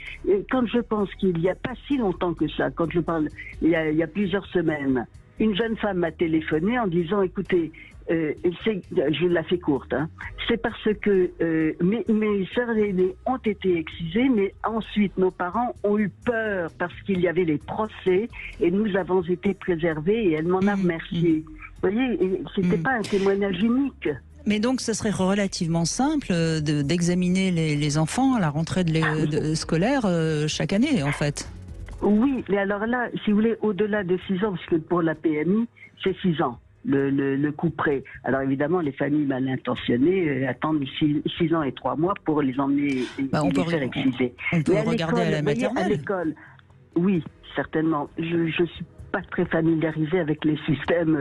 quand je pense qu'il n'y a pas si longtemps que ça, quand je parle, il y a plusieurs semaines, une jeune femme m'a téléphoné en disant, écoutez, je la fais courte, hein. C'est parce que mes sœurs aînées ont été excisées, mais ensuite nos parents ont eu peur parce qu'il y avait les procès et nous avons été préservés et elle m'en a remercié. Vous voyez, c'était pas un témoignage unique. Mais donc, ça serait relativement simple d'examiner les enfants à la rentrée scolaire chaque année, en fait. Oui, mais alors là, si vous voulez, au-delà de 6 ans, parce que pour la PMI, c'est 6 ans. Le coup près. Alors évidemment, les familles mal intentionnées attendent 6 ans et 3 mois pour les emmener et les faire exciser. On peut regarder à la maternelle. À l'école, oui, certainement. Je suis pas très familiarisée avec les systèmes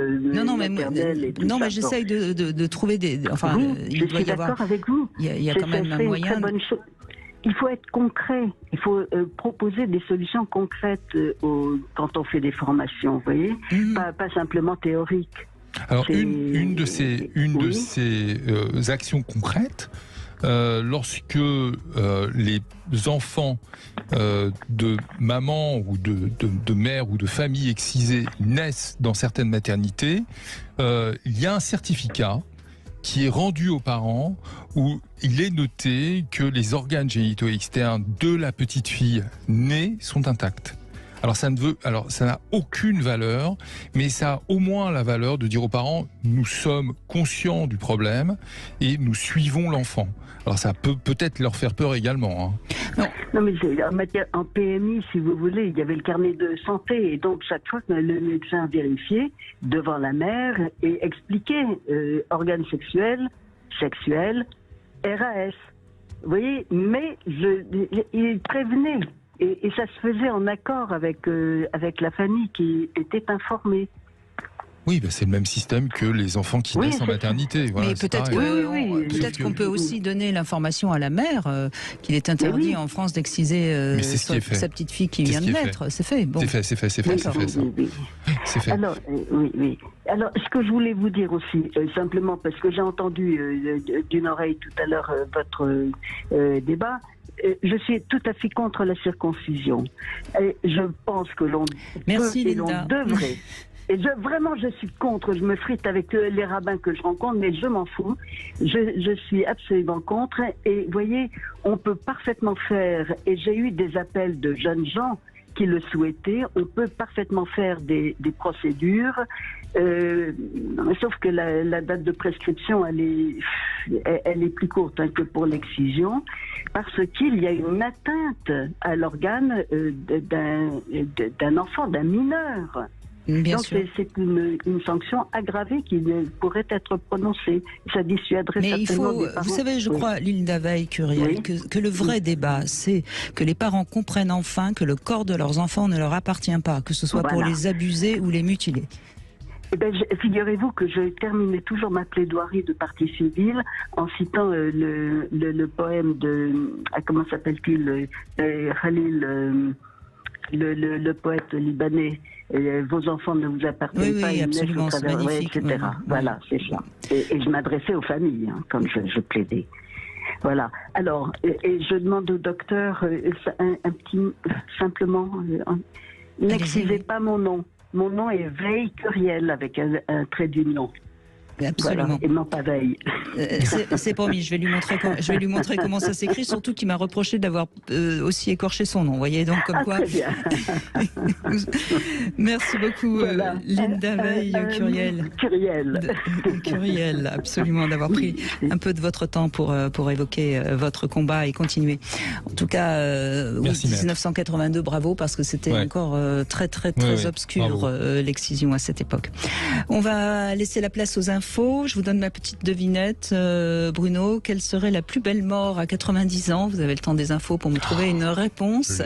maternels et tout ça. Mais j'essaye de trouver des... Enfin, oui, je suis d'accord avec vous. Il y a quand même un moyen... Il faut être concret, il faut proposer des solutions concrètes quand on fait des formations, vous voyez, pas simplement théoriques. Alors une de ces actions concrètes, lorsque les enfants de maman ou de mère ou de famille excisée naissent dans certaines maternités, il y a un certificat qui est rendu aux parents où il est noté que les organes génitaux externes de la petite fille née sont intacts. Alors ça n'a aucune valeur, mais ça a au moins la valeur de dire aux parents, nous sommes conscients du problème et nous suivons l'enfant. Alors ça peut peut-être leur faire peur également. Hein. Non, mais en PMI, si vous voulez, il y avait le carnet de santé et donc chaque fois que le médecin vérifiait devant la mère et expliquait organes sexuels, RAS. Vous voyez, mais il prévenait. Et ça se faisait en accord avec la famille qui était informée. Oui, c'est le même système que les enfants qui naissent en maternité. Voilà, mais peut-être qu'on peut aussi donner l'information à la mère qu'il est interdit en France d'exciser sa petite fille qui vient de naître. C'est fait. Bon. C'est fait. C'est fait. Alors, oui. Alors, ce que je voulais vous dire aussi, simplement parce que j'ai entendu d'une oreille tout à l'heure votre débat. Je suis tout à fait contre la circoncision. Et je pense que l'on devrait. Et vraiment, je suis contre. Je me frite avec les rabbins que je rencontre, mais je m'en fous. Je suis absolument contre. Et vous voyez, on peut parfaitement faire, et j'ai eu des appels de jeunes gens qui le souhaitaient, on peut parfaitement faire des procédures, sauf que la date de prescription, elle est plus courte que pour l'excision, parce qu'il y a une atteinte à l'organe d'un enfant, d'un mineur. Bien Donc sûr. c'est une sanction aggravée qui pourrait être prononcée. Ça dissuaderait certainement des parents. Vous savez, je crois, Linda Veil-Curiel, que le vrai débat, c'est que les parents comprennent enfin que le corps de leurs enfants ne leur appartient pas, que ce soit pour les abuser ou les mutiler. Figurez-vous que je terminais toujours ma plaidoirie de partie civile en citant le poème de... comment s'appelle-t-il Khalil, le poète libanais. Vos enfants ne vous appartiennent pas, ils naissent au travers, etc. Voilà, c'est ça. Et je m'adressais aux familles, comme je plaidais. Voilà. Alors, et je demande au docteur un petit, simplement, n'excisez pas mon nom. Mon nom est Veil-Curiel avec un trait d'union. Absolument. Voilà, et non pas Veil. C'est promis, je vais lui montrer comment ça s'écrit, surtout qu'il m'a reproché d'avoir aussi écorché son nom, vous voyez, donc comme quoi. Très bien. Merci beaucoup, Linda Veil-Curiel. Curiel, absolument, d'avoir pris un peu de votre temps pour évoquer votre combat et continuer. En tout cas, 1982, bravo, parce que c'était encore très obscur l'excision à cette époque. On va laisser la place aux infos. Je vous donne ma petite devinette, Bruno. Quelle serait la plus belle mort à 90 ans? Vous avez le temps des infos pour me trouver une réponse.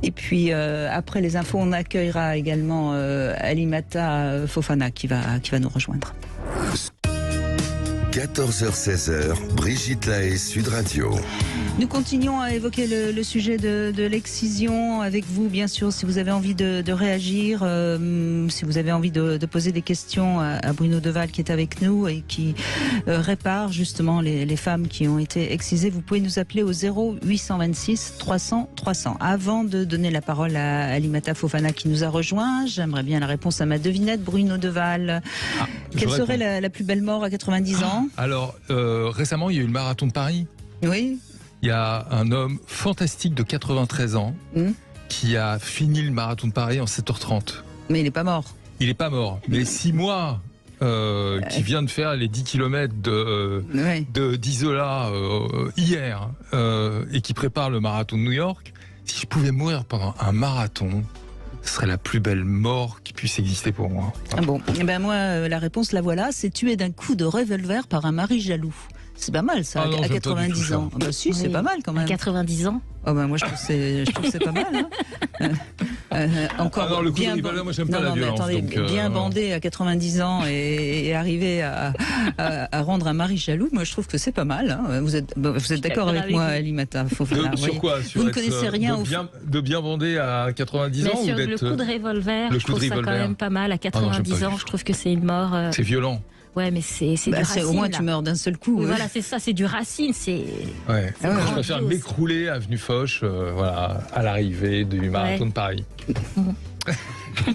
Et puis après les infos, on accueillera également Alimata Fofana qui va nous rejoindre. 14h-16h, Brigitte Lahaie, Sud Radio. Nous continuons à évoquer le sujet de l'excision avec vous, bien sûr, si vous avez envie de réagir, si vous avez envie de poser des questions à Bruno Deval qui est avec nous et qui répare justement les femmes qui ont été excisées. Vous pouvez nous appeler au 0826 300 300. Avant de donner la parole à Alimata Fofana qui nous a rejoint, j'aimerais bien la réponse à ma devinette, Bruno Deval. Quelle serait la plus belle mort à 90 ans? Alors, récemment, il y a eu le marathon de Paris. Oui. Il y a un homme fantastique de 93 ans qui a fini le marathon de Paris en 7h30. Mais il n'est pas mort. Il n'est pas mort. Mais 6 mois qui vient de faire les 10 km d'Isola hier et qui prépare le marathon de New York, si je pouvais mourir pendant un marathon, ce serait la plus belle mort qui puisse exister pour moi. Ah bon, moi, la réponse, la voilà, c'est tué d'un coup de revolver par un mari jaloux. C'est pas mal ça, à 90 ans. Bah si, c'est pas mal quand même. À 90 ans moi je trouve que c'est pas mal. Encore le bien revolver, moi j'aime pas la violence. Attendez, bien bandé à 90 ans et arriver à rendre un mari jaloux, moi je trouve que c'est pas mal. Hein. Vous êtes d'accord avec moi, Alimata Fofana? Sur quoi? Vous ne connaissez rien de bien bandé à 90 ans ou d'être... Le coup de revolver, je trouve ça quand même pas mal. À 90 ans, je trouve que c'est une mort... C'est violent. Ouais, mais c'est du racine. Au moins, tu meurs d'un seul coup. Oui, voilà, c'est ça, c'est du racine. Je préfère m'écrouler avenue Foch, à l'arrivée du marathon de Paris.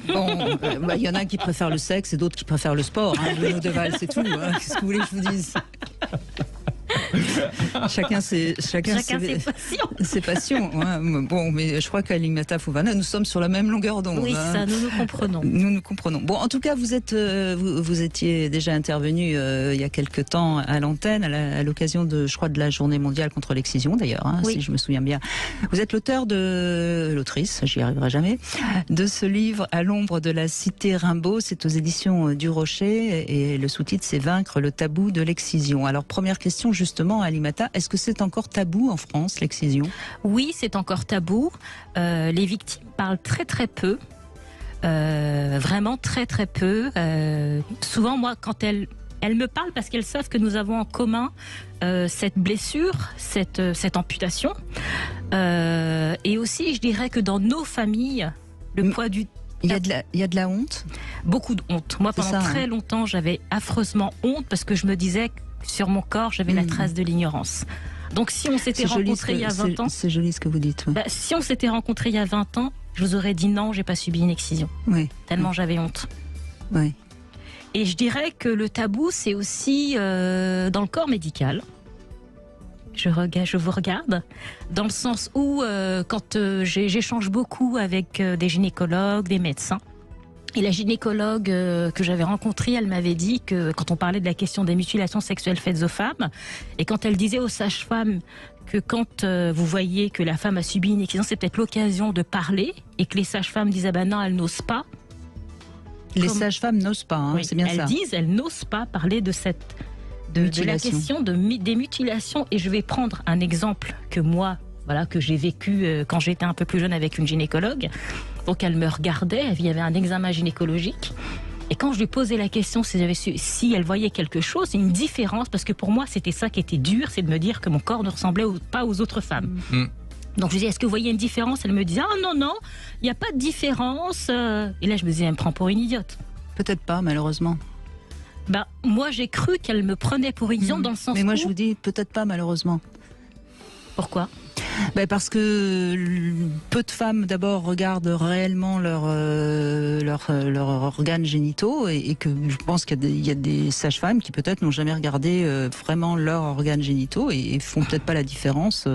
Bon, y en a qui préfèrent le sexe et d'autres qui préfèrent le sport. Bruno Deval, c'est tout. Qu'est-ce que vous voulez que je vous dise? Chacun ses passions. Bon, mais je crois qu'Alimata Fouvana, nous sommes sur la même longueur d'onde. Oui, ça, nous comprenons. Nous comprenons. Bon, en tout cas, vous étiez déjà intervenu il y a quelque temps à l'antenne, à l'occasion de la Journée mondiale contre l'excision, d'ailleurs, si je me souviens bien. Vous êtes l'autrice, j'y arriverai jamais, de ce livre À l'ombre de la cité Rimbaud. C'est aux éditions du Rocher et le sous-titre, c'est Vaincre le tabou de l'excision. Alors, première question, justement, Alimata, est-ce que c'est encore tabou en France, l'excision? Oui, c'est encore tabou. Les victimes parlent très très peu. Vraiment très très peu. Souvent, moi, quand elles me parlent, parce qu'elles savent que nous avons en commun cette blessure, cette amputation. Et aussi, je dirais que dans nos familles, le poids du... Il y a de la honte? Beaucoup de honte. Moi, pendant très longtemps, j'avais affreusement honte parce que je me disais que sur mon corps, j'avais la trace de l'ignorance. Donc si on s'était rencontrés il y a 20 ans... C'est joli ce que vous dites. Oui. Si on s'était rencontrés il y a 20 ans, je vous aurais dit non, j'ai pas subi une excision. Oui. Tellement j'avais honte. Oui. Et je dirais que le tabou, c'est aussi dans le corps médical. Je vous regarde, dans le sens où quand j'échange beaucoup avec des gynécologues, des médecins, et la gynécologue que j'avais rencontrée, elle m'avait dit que quand on parlait de la question des mutilations sexuelles faites aux femmes, et quand elle disait aux sages-femmes que quand vous voyez que la femme a subi une excision, c'est peut-être l'occasion de parler, et que les sages-femmes disent ah ben non, elles n'osent pas. Les sages-femmes n'osent pas, c'est bien ça. Elles n'osent pas parler de de la question des mutilations. Et je vais prendre un exemple que j'ai vécu quand j'étais un peu plus jeune avec une gynécologue. Donc elle me regardait, il y avait un examen gynécologique. Et quand je lui posais la question si elle voyait quelque chose, une différence, parce que pour moi c'était ça qui était dur, c'est de me dire que mon corps ne ressemblait pas aux autres femmes. Donc je lui disais, est-ce que vous voyez une différence? Elle me disait, non, il n'y a pas de différence. Et là je me disais, elle me prend pour une idiote. Peut-être pas, malheureusement. Moi j'ai cru qu'elle me prenait pour une idiote dans le sens Mais moi je vous dis, peut-être pas, malheureusement. Pourquoi? Parce que peu de femmes d'abord regardent réellement leurs organes génitaux et que je pense qu'il y a des sages-femmes qui peut-être n'ont jamais regardé vraiment leurs organes génitaux et font peut-être pas la différence.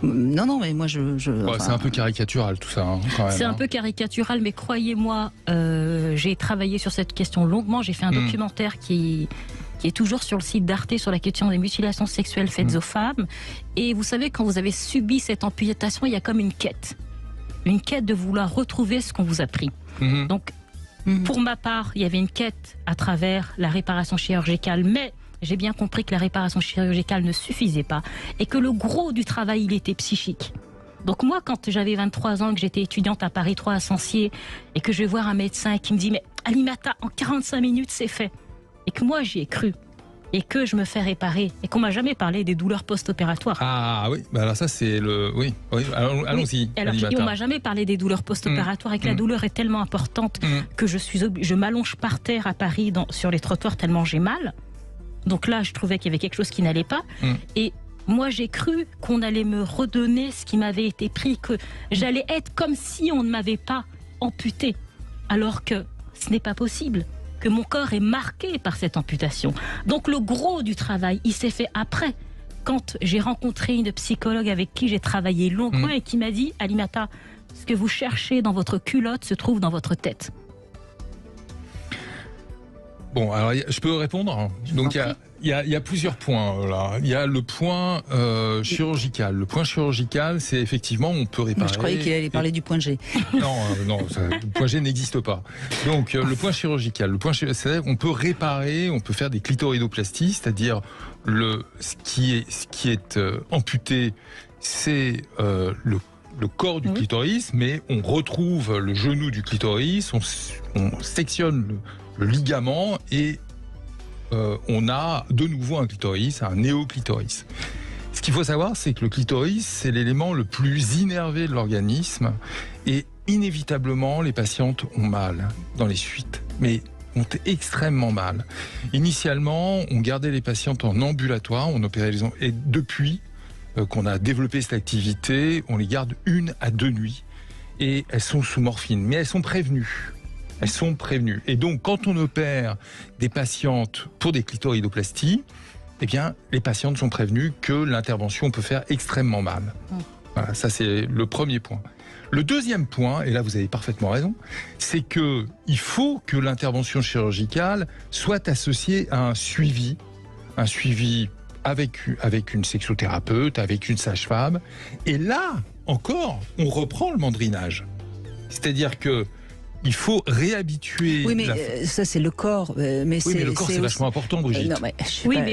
Non, mais moi c'est un peu caricatural tout ça. Quand même, c'est un peu caricatural, mais croyez-moi, j'ai travaillé sur cette question longuement. J'ai fait un documentaire qui est toujours sur le site d'Arte sur la question des mutilations sexuelles faites aux femmes. Et vous savez, quand vous avez subi cette amputation, il y a comme une quête de vouloir retrouver ce qu'on vous a pris. Donc, pour ma part, il y avait une quête à travers la réparation chirurgicale, mais j'ai bien compris que la réparation chirurgicale ne suffisait pas et que le gros du travail, il était psychique. Donc moi, quand j'avais 23 ans, que j'étais étudiante à Paris 3 à Sancier, et que je vais voir un médecin qui me dit « Mais Alimata, en 45 minutes, c'est fait ». Et que moi j'y ai cru et que je me fais réparer et qu'on m'a jamais parlé des douleurs post-opératoires. Ah oui, alors ça c'est oui, allons-y. Alors on m'a jamais parlé des douleurs post-opératoires et que la douleur est tellement importante que je m'allonge par terre à Paris sur les trottoirs tellement j'ai mal. Donc là je trouvais qu'il y avait quelque chose qui n'allait pas et moi j'ai cru qu'on allait me redonner ce qui m'avait été pris, que j'allais être comme si on ne m'avait pas amputé, alors que ce n'est pas possible, que mon corps est marqué par cette amputation. Donc le gros du travail, il s'est fait après, quand j'ai rencontré une psychologue avec qui j'ai travaillé longuement et qui m'a dit « Alimata, ce que vous cherchez dans votre culotte se trouve dans votre tête ». Bon, alors je peux répondre. Donc il y a plusieurs points là. Il y a le point chirurgical. Le point chirurgical, c'est effectivement on peut réparer. Je croyais qu'il allait parler du point G. Non, le point G n'existe pas. Donc le point chirurgical, c'est-à-dire on peut réparer, on peut faire des clitoridoplasties, c'est-à-dire ce qui est amputé, c'est le corps du clitoris, mais on retrouve le genou du clitoris, on sectionne le ligament et on a de nouveau un clitoris, un néoclitoris. Ce qu'il faut savoir, c'est que le clitoris, c'est l'élément le plus innervé de l'organisme et inévitablement, les patientes ont mal dans les suites. Mais compte extrêmement mal. Initialement, on gardait les patientes en ambulatoire, on opérait les et depuis qu'on a développé cette activité, on les garde 1 à 2 nuits et elles sont sous morphine, mais elles sont prévenues. Elles sont prévenues. Et donc, quand on opère des patientes pour des clitoridoplasties, eh bien, les patientes sont prévenues que l'intervention peut faire extrêmement mal. Voilà, ça c'est le premier point. Le deuxième point, et là vous avez parfaitement raison, c'est que il faut que l'intervention chirurgicale soit associée à un suivi avec une sexothérapeute, avec une sage-femme. Et là, encore, on reprend le mandrinage. C'est-à-dire que il faut réhabituer. Oui, mais ça c'est le corps. Mais le corps c'est vachement important, Brigitte. Mais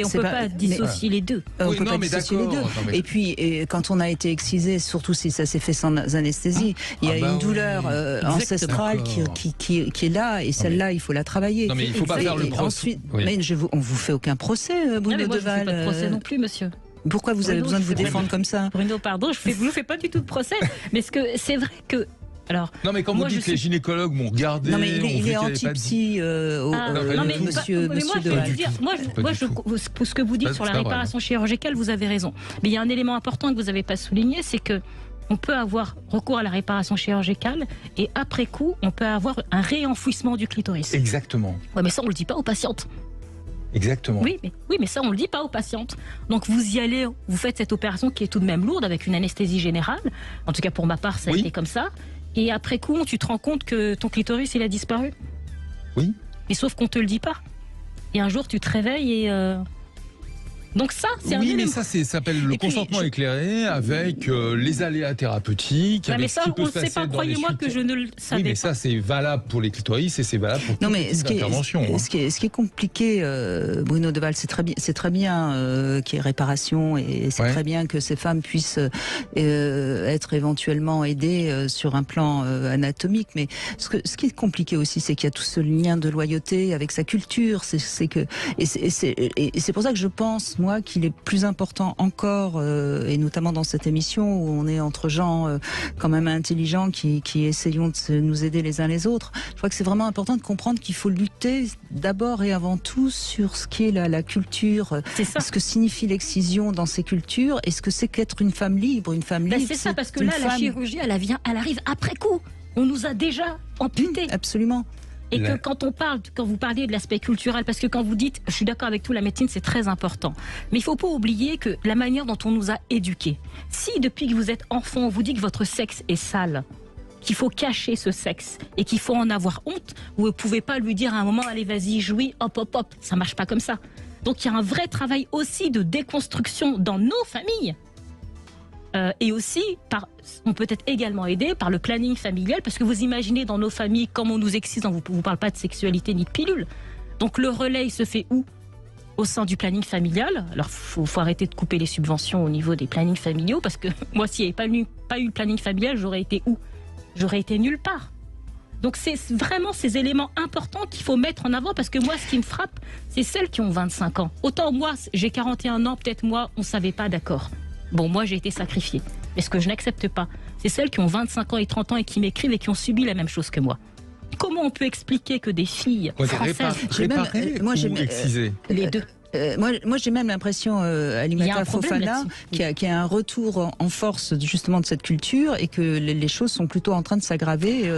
on ne peut pas dissocier les deux. On peut pas dissocier les deux. Et puis, quand on a été excisé, surtout si ça s'est fait sans anesthésie, il y a une douleur ancestrale qui est là, et celle-là, il faut la travailler. Non, mais il ne faut pas faire le procès. Mais on vous fait aucun procès, Bruno Deval. Je ne fais pas de procès non plus, monsieur. Pourquoi vous avez besoin de vous défendre comme ça? Bruno, pardon, je ne vous fais pas du tout de procès. Mais c'est vrai que... Alors, non mais quand vous dites que les gynécologues m'ont regardé, non mais il est anti-psy, monsieur Deval. Ce que vous dites sur la réparation chirurgicale, vous avez raison. Mais il y a un élément important que vous n'avez pas souligné, c'est que on peut avoir recours à la réparation chirurgicale et après coup, on peut avoir un réenfouissement du clitoris. Exactement. Ouais, mais ça, on le dit pas aux patientes. Exactement. Oui, mais ça, on le dit pas aux patientes. Donc vous y allez, vous faites cette opération qui est tout de même lourde avec une anesthésie générale. En tout cas, pour ma part, ça a été comme ça. Et après coup, tu te rends compte que ton clitoris, il a disparu. Oui. Mais sauf qu'on te le dit pas. Et un jour, tu te réveilles et... Donc ça, c'est un élément. Oui, mais ça s'appelle le consentement éclairé avec les aléas thérapeutiques. Ouais, mais ça, on ne sait pas, croyez-moi que je ne le savais pas. Oui, mais ça, c'est valable pour les clitoris et c'est valable pour toutes les interventions. Ce qui est compliqué, Bruno Deval, c'est très bien qu'il y ait réparation et c'est très bien que ces femmes puissent être éventuellement aidées sur un plan anatomique. Mais ce qui est compliqué aussi, c'est qu'il y a tout ce lien de loyauté avec sa culture. C'est pour ça que je pense, moi, qu'il est plus important encore, et notamment dans cette émission où on est entre gens quand même intelligents qui essayons de nous aider les uns les autres. Je crois que c'est vraiment important de comprendre qu'il faut lutter d'abord et avant tout sur ce qui est la culture, ce que signifie l'excision dans ces cultures et ce que c'est qu'être une femme libre. Une femme libre, c'est ça, parce que là, la chirurgie, elle arrive après coup. On nous a déjà amputés. Absolument. Et que quand vous parliez de l'aspect culturel, parce que quand vous dites, je suis d'accord avec tout, la médecine c'est très important, mais il ne faut pas oublier que la manière dont on nous a éduqués, si depuis que vous êtes enfant, on vous dit que votre sexe est sale, qu'il faut cacher ce sexe et qu'il faut en avoir honte, vous ne pouvez pas lui dire à un moment, allez vas-y, jouis, hop, hop, hop, ça ne marche pas comme ça. Donc il y a un vrai travail aussi de déconstruction dans nos familles. Et aussi, on peut être également aidé par le planning familial, parce que vous imaginez dans nos familles, comme on nous excise, on ne vous parle pas de sexualité ni de pilule. Donc le relais, il se fait où? Au sein du planning familial. Alors il faut arrêter de couper les subventions au niveau des plannings familiaux, parce que moi, s'il n'y avait pas eu le planning familial, j'aurais été où? J'aurais été nulle part. Donc c'est vraiment ces éléments importants qu'il faut mettre en avant, parce que moi, ce qui me frappe, c'est celles qui ont 25 ans. Autant moi, j'ai 41 ans, peut-être moi, on ne savait pas, d'accord. Bon, moi, j'ai été sacrifiée. Mais ce que je n'accepte pas, c'est celles qui ont 25 ans et 30 ans et qui m'écrivent et qui ont subi la même chose que moi. Comment on peut expliquer que des filles françaises... Les deux. Moi, j'ai même l'impression, Alimata Fofana, qu'il y a un retour en force justement de cette culture et que les choses sont plutôt en train de s'aggraver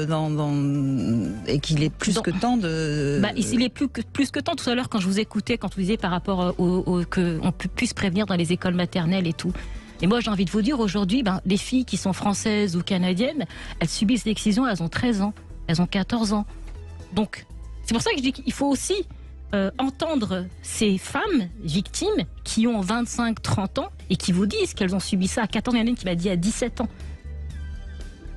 et qu'il est plus que temps de... il est plus que temps. Tout à l'heure, quand je vous écoutais, quand vous disiez par rapport qu'on puisse prévenir dans les écoles maternelles et tout. Et moi, j'ai envie de vous dire, aujourd'hui, les filles qui sont françaises ou canadiennes, elles subissent l'excision, elles ont 13 ans, elles ont 14 ans. Donc, c'est pour ça que je dis qu'il faut aussi entendre ces femmes victimes qui ont 25-30 ans et qui vous disent qu'elles ont subi ça à 14 ans. Il y en a une qui m'a dit à 17 ans.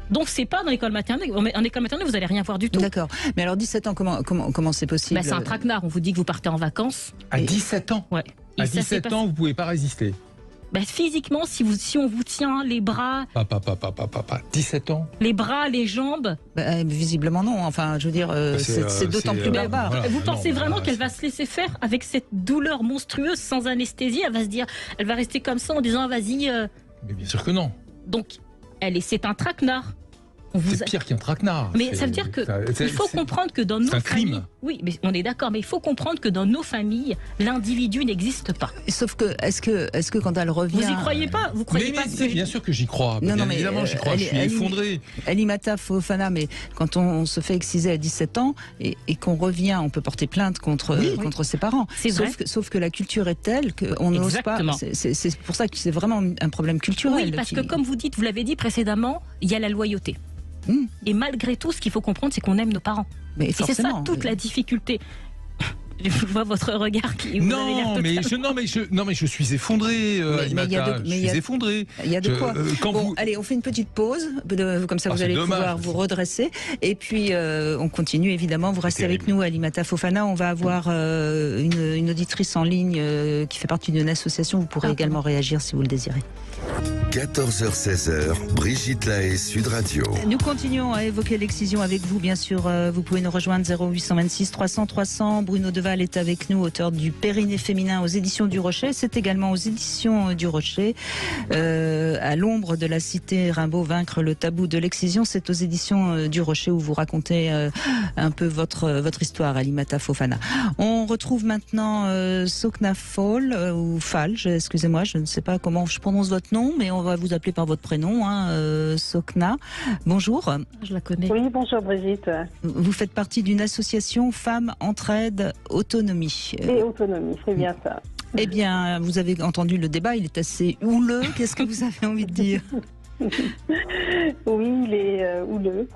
Donc c'est pas dans l'école maternelle. En école maternelle, vous allez rien voir du tout. D'accord. Mais alors 17 ans, comment c'est possible? C'est un traquenard. On vous dit que vous partez en vacances. À 17 ans? Ouais. À 17 ans, vous pouvez pas résister. Physiquement, si on vous tient les bras... 17 ans? Les bras, les jambes... visiblement non, enfin je veux dire, c'est d'autant plus barbare. Voilà, vous pensez vraiment qu'elle va se laisser faire avec cette douleur monstrueuse sans anesthésie? Elle va se dire, elle va rester comme ça en disant vas-y... Mais bien sûr que non. Donc, c'est un traquenard. C'est pire qu'un traquenard. Mais ça veut dire qu'il faut comprendre que dans nos familles... C'est un crime. Oui, mais on est d'accord, mais il faut comprendre que dans nos familles, l'individu n'existe pas. Sauf que, est-ce que quand elle revient... Vous y croyez pas? Vous croyez pas que... Bien sûr que j'y crois. Bien évidemment, j'y crois. Je suis effondré. Alimata Fofana, mais quand on se fait exciser à 17 ans et qu'on revient, on peut porter plainte contre ses parents. Sauf que la culture est telle qu'on n'ose pas... C'est pour ça que c'est vraiment un problème culturel. Oui, parce que comme vous dites, vous l'avez dit précédemment, il y a la loyauté. Et malgré tout, ce qu'il faut comprendre, c'est qu'on aime nos parents. Et c'est ça toute la difficulté. Je vois votre regard qui... Non, mais je suis effondré, Alimata. Je suis effondré. Il y a de quoi. Allez, on fait une petite pause. Comme ça, vous allez pouvoir vous redresser. Et puis, on continue, évidemment. Vous restez avec nous, Alimata Fofana. On va avoir une auditrice en ligne qui fait partie d'une association. Vous pourrez également réagir si vous le désirez. 14h-16h, Brigitte Lahaie, Sud Radio. Nous continuons à évoquer l'excision avec vous, bien sûr. Vous pouvez nous rejoindre 0826 300 300. Bruno Deval est avec nous, auteur du Périnée féminin aux éditions du Rocher. C'est également aux éditions du Rocher. À l'ombre de la cité Rimbaud, vaincre le tabou de l'excision. C'est aux éditions du Rocher où vous racontez un peu votre histoire, Alimata Fofana. On retrouve maintenant Sokna Fall, ou Fall, excusez-moi, je ne sais pas comment je prononce votre nom, mais on va vous appeler par votre prénom, Sokna. Bonjour. Je la connais. Oui, bonjour Brigitte. Vous faites partie d'une association Femmes, Entraide, Autonomie. Et Autonomie, c'est bien ça. Eh bien, vous avez entendu le débat, il est assez houleux. Qu'est-ce que vous avez envie de dire? Oui, il est houleux.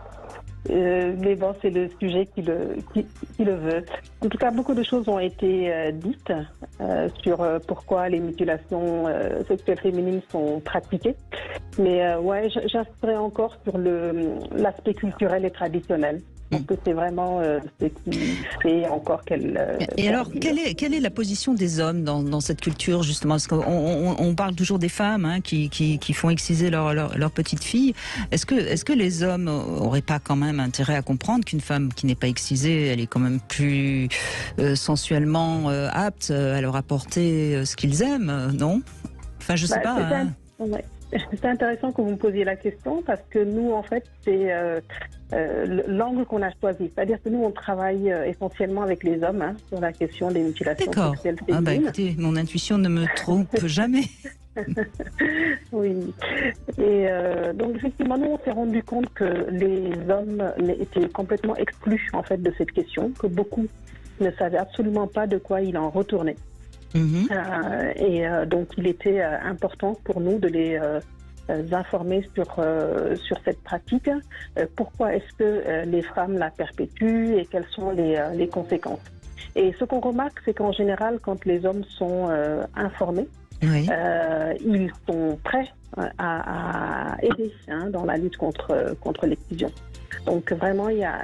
Mais bon, c'est le sujet qui le veut. En tout cas, beaucoup de choses ont été dites sur pourquoi les mutilations sexuelles féminines sont pratiquées. Mais j'insisterai encore sur l'aspect culturel et traditionnel. Je pense que c'est vraiment ce qui fait encore qu'elle... Et alors, quelle est la position des hommes dans cette culture, justement? Parce qu'on parle toujours des femmes qui font exciser leur petite fille. Est-ce que les hommes n'auraient pas quand même intérêt à comprendre qu'une femme qui n'est pas excisée, elle est quand même plus sensuellement apte à leur apporter ce qu'ils aiment, non? Enfin, je sais pas. C'est intéressant que vous me posiez la question parce que nous, en fait, c'est l'angle qu'on a choisi. C'est-à-dire que nous, on travaille essentiellement avec les hommes sur la question des mutilations sexuelles féminines. D'accord. Écoutez, mon intuition ne me trompe jamais. Oui. Et donc, effectivement, nous, on s'est rendu compte que les hommes étaient complètement exclus, en fait, de cette question, que beaucoup ne savaient absolument pas de quoi il en retournait. Donc il était important pour nous de les informer sur cette pratique. Pourquoi est-ce que les femmes la perpétuent et quelles sont les conséquences. Et ce qu'on remarque, c'est qu'en général, quand les hommes sont informés, ils sont prêts à aider dans la lutte contre l'excision. Donc vraiment, il y a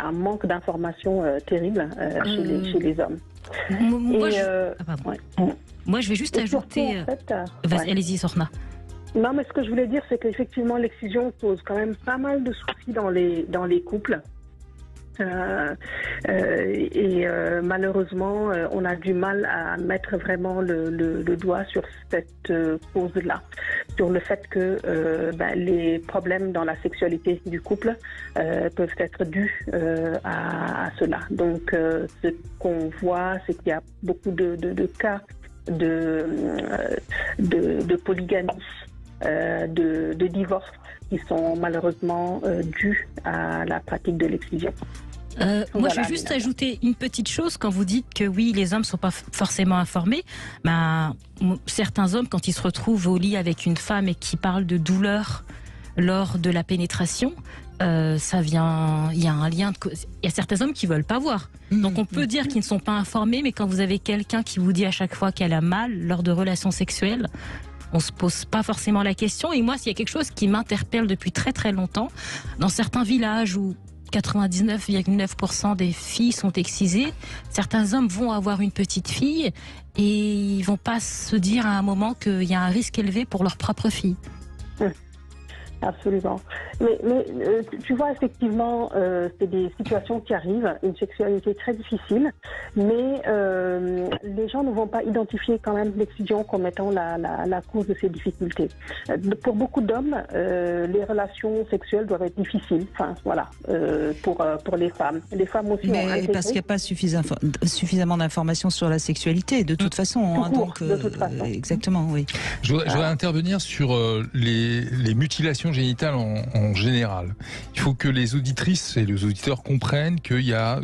un manque d'informations terrible chez les hommes. Moi, je vais juste ajouter... Allez-y, Sorna. Non, mais ce que je voulais dire, c'est qu'effectivement, l'excision pose quand même pas mal de soucis dans les couples. Malheureusement, on a du mal à mettre vraiment le doigt sur cette cause-là, sur le fait que les problèmes dans la sexualité du couple peuvent être dus à cela. Donc, ce qu'on voit, c'est qu'il y a beaucoup de cas de polygamie, de divorce qui sont malheureusement dus à la pratique de l'excision. Moi, je vais juste ajouter une petite chose. Quand vous dites que oui, les hommes ne sont pas forcément informés, certains hommes, quand ils se retrouvent au lit avec une femme et qui parlent de douleur lors de la pénétration, ça vient. Il y a un lien. Il y a certains hommes qui veulent pas voir. Donc on peut dire qu'ils ne sont pas informés, mais quand vous avez quelqu'un qui vous dit à chaque fois qu'elle a mal lors de relations sexuelles, on se pose pas forcément la question. Et moi, s'il y a quelque chose qui m'interpelle depuis très très longtemps, dans certains villages où 99,9% des filles sont excisées, certains hommes vont avoir une petite fille et ils vont pas se dire à un moment qu'il y a un risque élevé pour leur propre fille. Absolument. Mais tu vois, effectivement, c'est des situations qui arrivent, une sexualité très difficile, mais les gens ne vont pas identifier quand même l'excision comme étant la cause de ces difficultés. Pour beaucoup d'hommes, les relations sexuelles doivent être difficiles, enfin voilà, pour les femmes. Les femmes aussi ont intégré. Parce qu'il n'y a pas suffisamment d'informations sur la sexualité, de toute façon. De toute façon. Exactement, oui. Je voudrais intervenir sur les mutilations génitales en général. Il faut que les auditrices et les auditeurs comprennent qu'il y a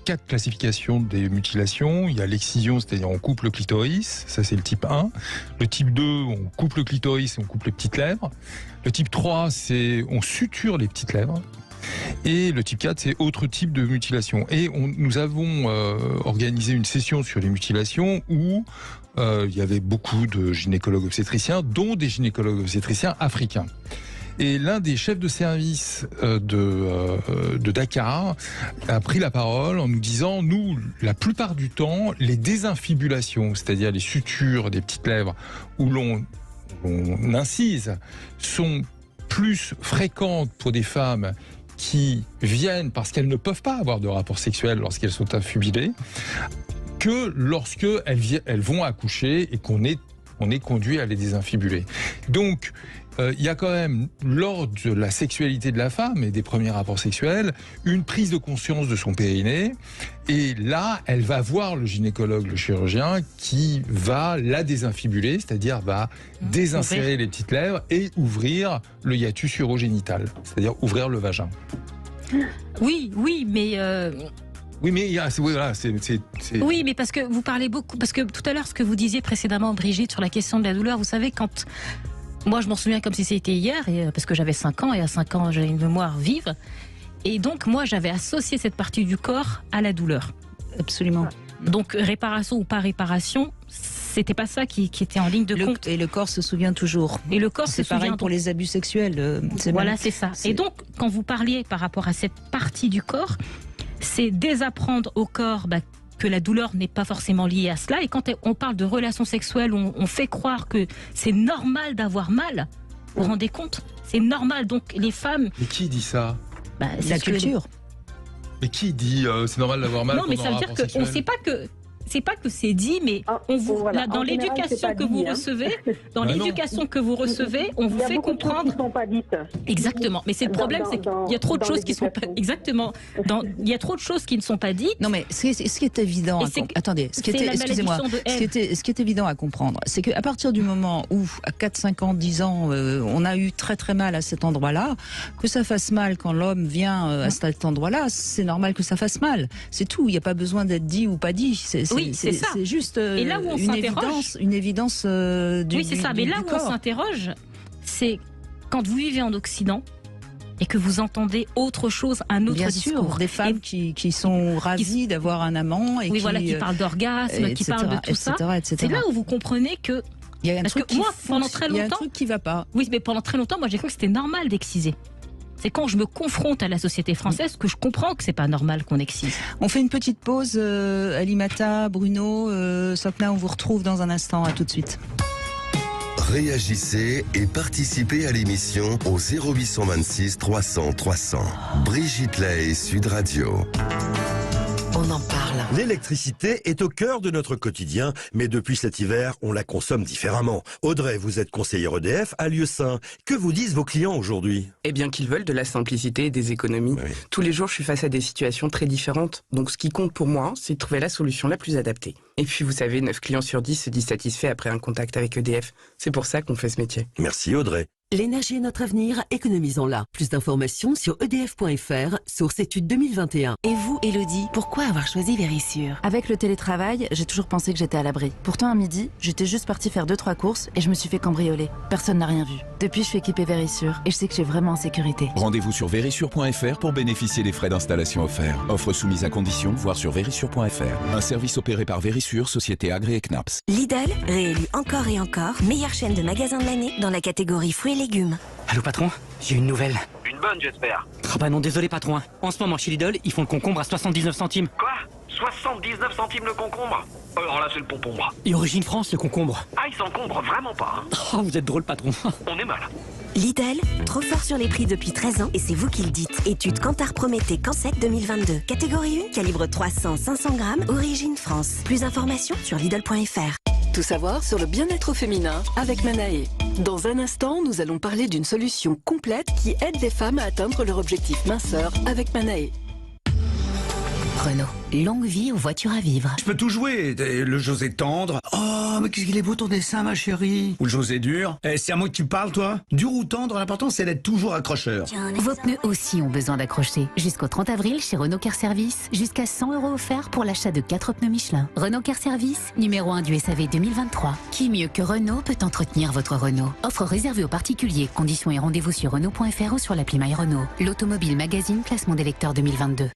4 classifications des mutilations. Il y a l'excision, c'est-à-dire on coupe le clitoris, ça c'est le type 1. Le type 2, on coupe le clitoris et on coupe les petites lèvres. Le type 3, c'est on suture les petites lèvres. Et le type 4, c'est autre type de mutilation. Et nous avons organisé une session sur les mutilations où il y avait beaucoup de gynécologues obstétriciens, dont des gynécologues obstétriciens africains. Et l'un des chefs de service de Dakar a pris la parole en nous disant, nous, la plupart du temps, les désinfibulations, c'est-à-dire les sutures des petites lèvres où l'on incise, sont plus fréquentes pour des femmes qui viennent parce qu'elles ne peuvent pas avoir de rapport sexuel lorsqu'elles sont infibulées, que lorsque elles vont accoucher et qu'on est conduit à les désinfibuler. Donc, il y a quand même, lors de la sexualité de la femme et des premiers rapports sexuels, une prise de conscience de son périnée. Et là, elle va voir le gynécologue, le chirurgien, qui va la désinfibuler, c'est-à-dire va désinsérer les petites lèvres et ouvrir le hiatus urogénital, c'est-à-dire ouvrir le vagin. Oui, mais... Oui, mais voilà, c'est... Oui, mais parce que vous parlez beaucoup... Parce que tout à l'heure, ce que vous disiez précédemment, Brigitte, sur la question de la douleur, vous savez, quand... Moi, je m'en souviens comme si c'était hier, parce que j'avais 5 ans, et à 5 ans, j'avais une mémoire vive. Et donc, moi, j'avais associé cette partie du corps à la douleur. Absolument. Donc, réparation ou pas réparation, c'était pas ça qui était en ligne de compte. Et le corps se souvient toujours. Et le corps se souvient. C'est pareil pour les abus sexuels. Voilà, c'est ça. Et donc, quand vous parliez par rapport à cette partie du corps, c'est désapprendre au corps que la douleur n'est pas forcément liée à cela. Et quand on parle de relations sexuelles, on fait croire que c'est normal d'avoir mal. Vous vous rendez compte ? C'est normal. Donc les femmes... Mais qui dit ça ? C'est la culture. Mais qui dit c'est normal d'avoir mal ? Non, mais ça veut dire qu'on ne sait pas que... C'est pas que c'est dit, mais voilà. Dans l'éducation que vous recevez, que vous recevez, on vous fait comprendre. Qui sont pas dites. Exactement. Mais c'est le problème, c'est qu'il y a trop de choses qui sont pas. Exactement. Il y a trop de choses qui ne sont pas dites. Non, mais ce qui est évident. Attendez. Excusez-moi. Ce qui est évident à comprendre, c'est qu'à partir du moment où, à 4, 5 ans, 10 ans, on a eu très très mal à cet endroit-là, que ça fasse mal quand l'homme vient à cet endroit-là, c'est normal que ça fasse mal. C'est tout. Il n'y a pas besoin d'être dit ou pas dit. Oui, c'est ça. C'est juste et là où on une évidence du Oui, c'est ça. Mais là où on s'interroge, c'est quand vous vivez en Occident et que vous entendez autre chose, un autre discours. Sûr, des femmes qui sont ravies d'avoir un amant et qui parlent d'orgasme, qui parlent de tout ça. C'est là où vous comprenez que... Il y a un truc pendant très longtemps, il y a un truc qui va pas. Oui, mais pendant très longtemps, moi j'ai cru que c'était normal d'exciser. C'est quand je me confronte à la société française que je comprends que c'est pas normal qu'on excise. On fait une petite pause, Alimata, Bruno, Sopna, on vous retrouve dans un instant, à tout de suite. Réagissez et participez à l'émission au 0826 300 300. Brigitte Lahaie, Sud Radio. On en parle. L'électricité est au cœur de notre quotidien, mais depuis cet hiver, on la consomme différemment. Audrey, vous êtes conseillère EDF à Lieu-Saint. Que vous disent vos clients aujourd'hui ? Eh bien qu'ils veulent de la simplicité et des économies. Oui. Tous les jours, je suis face à des situations très différentes. Donc ce qui compte pour moi, c'est de trouver la solution la plus adaptée. Et puis vous savez, 9 clients sur 10 se disent satisfaits après un contact avec EDF. C'est pour ça qu'on fait ce métier. Merci Audrey. L'énergie est notre avenir, économisons-la. Plus d'informations sur edf.fr, source étude 2021. Et vous, Elodie, pourquoi avoir choisi Vérissure ? Avec le télétravail, j'ai toujours pensé que j'étais à l'abri. Pourtant, à midi, j'étais juste partie faire 2-3 courses et je me suis fait cambrioler. Personne n'a rien vu. Depuis, je suis équipée Vérissure et je sais que j'ai vraiment en sécurité. Rendez-vous sur vérissure.fr pour bénéficier des frais d'installation offerts. Offre soumise à condition, voir sur vérissure.fr. Un service opéré par Vérissure, société agréée CNAPS. Lidl, réélu encore et encore, meilleure chaîne de magasins de l'année dans la catégorie fruits et légumes. Allô patron, j'ai une nouvelle. Une bonne, j'espère. Oh bah non, désolé patron. En ce moment chez Lidl, ils font le concombre à 79 centimes. Quoi ? 79 centimes le concombre ? Alors là, c'est le pompombre. Et Origine France, le concombre. Ah, ils s'encombrent vraiment pas. Oh, vous êtes drôle patron. On est mal. Lidl, trop fort sur les prix depuis 13 ans et c'est vous qui le dites. Étude Kantar Prométhée Cansec 2022. Catégorie 1, calibre 300-500 grammes, origine France. Plus d'informations sur Lidl.fr. Tout savoir sur le bien-être au féminin avec Manae. Dans un instant, nous allons parler d'une solution complète qui aide les femmes à atteindre leur objectif minceur avec Manae. Renault, longue vie aux voitures à vivre. Je peux tout jouer, le José tendre. Oh, mais qu'est-ce qu'il est beau ton dessin, ma chérie. Ou le José dur. C'est à moi que tu parles, toi. Dur ou tendre, l'important c'est d'être toujours accrocheur. Vos pneus aussi ont besoin d'accrocher. Jusqu'au 30 avril, chez Renault Car Service, jusqu'à 100 € offerts pour l'achat de 4 pneus Michelin. Renault Car Service, numéro 1 du SAV 2023. Qui mieux que Renault peut entretenir votre Renault? Offre réservée aux particuliers. Conditions et rendez-vous sur Renault.fr ou sur l'appli My Renault. L'Automobile Magazine, classement des lecteurs 2022.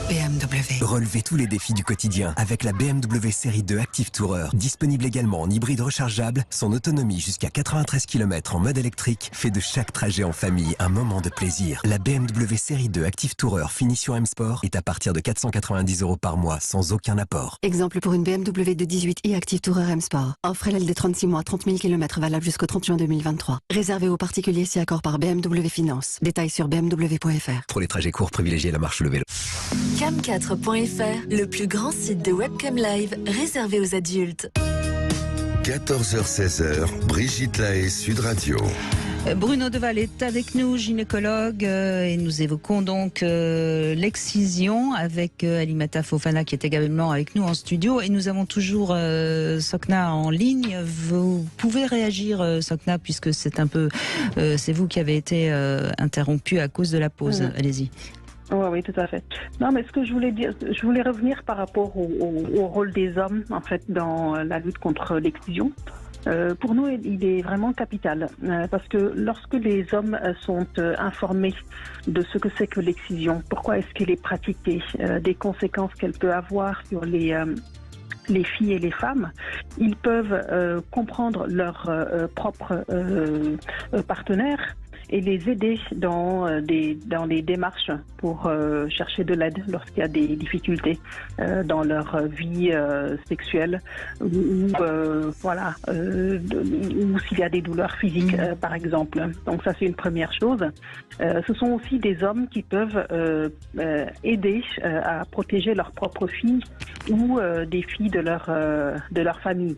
BMW. Relevez tous les défis du quotidien avec la BMW série 2 Active Tourer. Disponible également en hybride rechargeable, son autonomie jusqu'à 93 km en mode électrique fait de chaque trajet en famille un moment de plaisir. La BMW série 2 Active Tourer finition M Sport est à partir de 490 € par mois sans aucun apport. Exemple pour une BMW de 18i Active Tourer M Sport. Offre LLD 36 mois, 30 000 km valable jusqu'au 30 juin 2023. Réservé aux particuliers si accord par BMW Finance. Détails sur bmw.fr. Pour les trajets courts, privilégiez la marche ou le vélo. Cam4.fr, le plus grand site de webcam live réservé aux adultes. 14h-16h, Brigitte Lahaie, Sud Radio. Bruno Deval est avec nous, gynécologue, et nous évoquons donc l'excision avec Alimata Fofana qui est également avec nous en studio. Et nous avons toujours Sokna en ligne. Vous pouvez réagir, Sokna, puisque c'est un peu, c'est vous qui avez été interrompu à cause de la pause. Allez-y. Oui, tout à fait. Non, mais ce que je voulais dire, je voulais revenir par rapport au rôle des hommes, en fait, dans la lutte contre l'excision. Pour nous, il est vraiment capital, parce que lorsque les hommes sont informés de ce que c'est que l'excision, pourquoi est-ce qu'elle est pratiquée, des conséquences qu'elle peut avoir sur les filles et les femmes, ils peuvent comprendre leur propre partenaire et les aider dans les démarches pour chercher de l'aide lorsqu'il y a des difficultés dans leur vie sexuelle ou s'il y a des douleurs physiques par exemple. Donc ça c'est une première chose. Ce sont aussi des hommes qui peuvent aider à protéger leurs propres filles ou des filles de leur famille.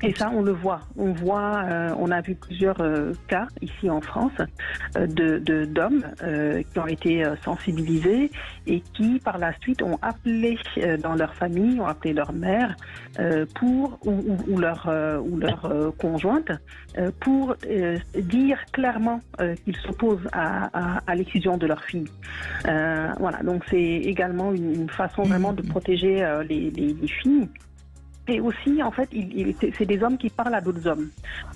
Et ça, on le voit. On a vu plusieurs cas ici en France d'hommes qui ont été sensibilisés et qui, par la suite, ont appelé dans leur famille, ont appelé leur mère ou leur conjointe pour dire clairement qu'ils s'opposent à l'excision de leur fille. Voilà. Donc c'est également une façon vraiment de protéger les filles. Et aussi, en fait, c'est des hommes qui parlent à d'autres hommes.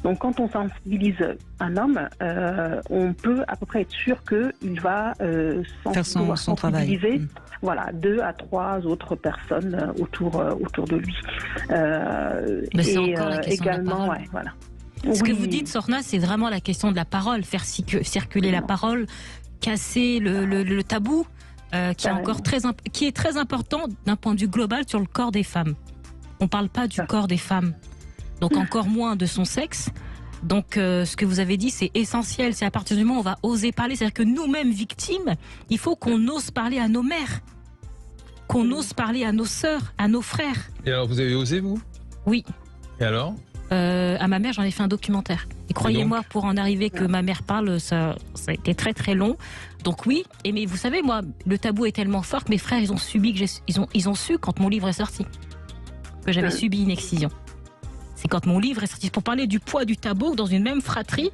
Donc, quand on sensibilise un homme, on peut à peu près être sûr qu'il va faire son travail. Voilà, 2 à 3 autres personnes autour de lui. Mais c'est encore la question également, de la parole. voilà. Ce que vous dites, Sorna, c'est vraiment la question de la parole, faire circuler la parole, casser le tabou, qui est très important d'un point de vue global sur le corps des femmes. On ne parle pas du corps des femmes, donc encore moins de son sexe. Donc ce que vous avez dit, c'est essentiel. C'est à partir du moment où on va oser parler, c'est-à-dire que nous-mêmes victimes, il faut qu'on ose parler à nos mères, qu'on ose parler à nos sœurs, à nos frères. Et alors vous avez osé, vous? Oui. Et alors? À ma mère, j'en ai fait un documentaire. Et croyez-moi, pour en arriver que ma mère parle, ça a été très très long. Donc oui, mais vous savez, moi, le tabou est tellement fort que mes frères, ils ont su quand mon livre est sorti que j'avais subi une excision. C'est quand mon livre est sorti, pour parler du poids du tabou dans une même fratrie.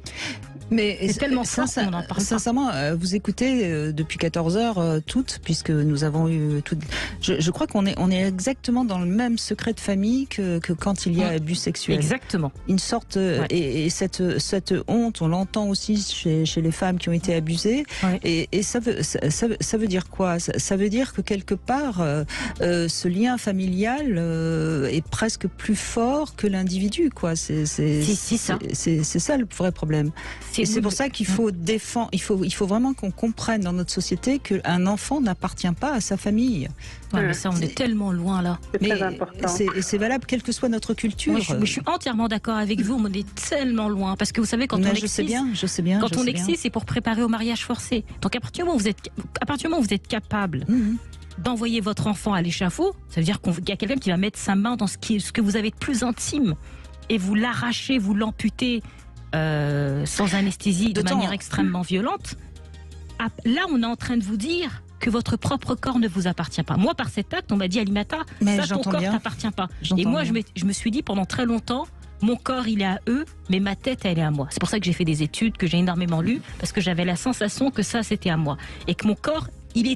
Mais c'est tellement fort qu'on en parle. Sincèrement, vous écoutez depuis 14 heures toutes, puisque nous avons eu toutes. Je crois qu'on est exactement dans le même secret de famille que quand il y a abus sexuel. Exactement. Une sorte et cette honte, on l'entend aussi chez les femmes qui ont été abusées. Ouais. Et ça veut dire quoi? Ça veut dire que quelque part, ce lien familial est presque plus fort que l'individu, quoi. C'est ça le vrai problème. c'est pour ça qu'il faut défendre, il faut vraiment qu'on comprenne dans notre société qu'un enfant n'appartient pas à sa famille. Ouais, mais ça, on est tellement loin là. C'est très important. C'est valable quelle que soit notre culture. Moi, je suis entièrement d'accord avec vous, on est tellement loin. Parce que vous savez, quand on excise, je sais bien. Quand on excise, c'est pour préparer au mariage forcé. Donc à partir du moment où vous êtes capable d'envoyer votre enfant à l'échafaud, ça veut dire qu'il y a quelqu'un qui va mettre sa main dans ce que vous avez de plus intime et vous l'arrachez, vous l'amputez sans anesthésie, de manière extrêmement violente. Là, on est en train de vous dire que votre propre corps ne vous appartient pas. Moi, par cet acte, on m'a dit, Alimata, ça, ton corps t'appartient pas. Et moi, je me suis dit pendant très longtemps, mon corps, il est à eux, mais ma tête, elle est à moi. C'est pour ça que j'ai fait des études, que j'ai énormément lu, parce que j'avais la sensation que ça, c'était à moi. Et que mon corps,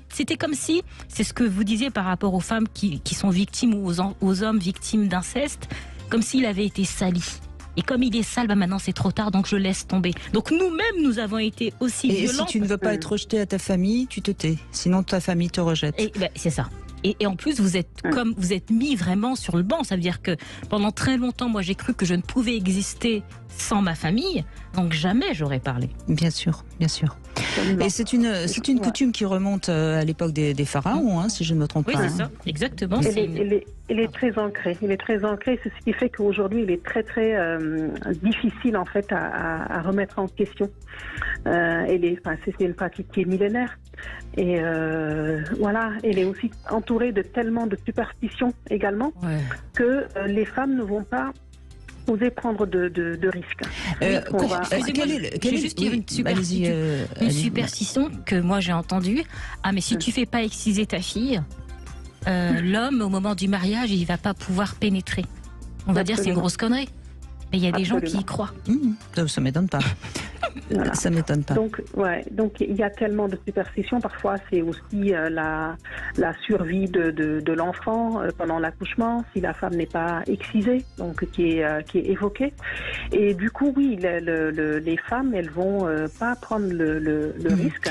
c'était comme si, c'est ce que vous disiez par rapport aux femmes qui sont victimes ou aux hommes victimes d'inceste, comme s'il avait été sali. Et comme il est sale, maintenant c'est trop tard, donc je laisse tomber. Donc nous-mêmes, nous avons été aussi violents. Et si tu ne veux pas être rejeté à ta famille, tu te tais. Sinon ta famille te rejette. C'est ça. Et en plus, vous êtes mis vraiment sur le banc. Ça veut dire que pendant très longtemps, moi, j'ai cru que je ne pouvais exister sans ma famille. Donc jamais j'aurais parlé. Bien sûr, bien sûr. Et c'est une coutume qui remonte à l'époque des pharaons, si je ne me trompe pas. Oui, c'est ça, exactement. Il est très ancré. Il est très ancré. C'est ce qui fait qu'aujourd'hui, il est très très difficile en fait à remettre en question. C'est une pratique qui est millénaire. Et voilà, elle est aussi entourée de tellement de superstitions également que les femmes ne vont pas oser prendre de risques. J'ai juste une superstition que moi j'ai entendue. Ah, mais si tu fais pas exciser ta fille, l'homme au moment du mariage, il va pas pouvoir pénétrer. On va dire c'est une grosse connerie. Mais il y a des gens qui y croient. Ça m'étonne pas. Voilà. Ça m'étonne pas. Donc il y a tellement de superstitions. Parfois, c'est aussi la survie de l'enfant pendant l'accouchement, si la femme n'est pas excisée, donc qui est évoquée. Et du coup, oui, les femmes, elles vont pas prendre le risque.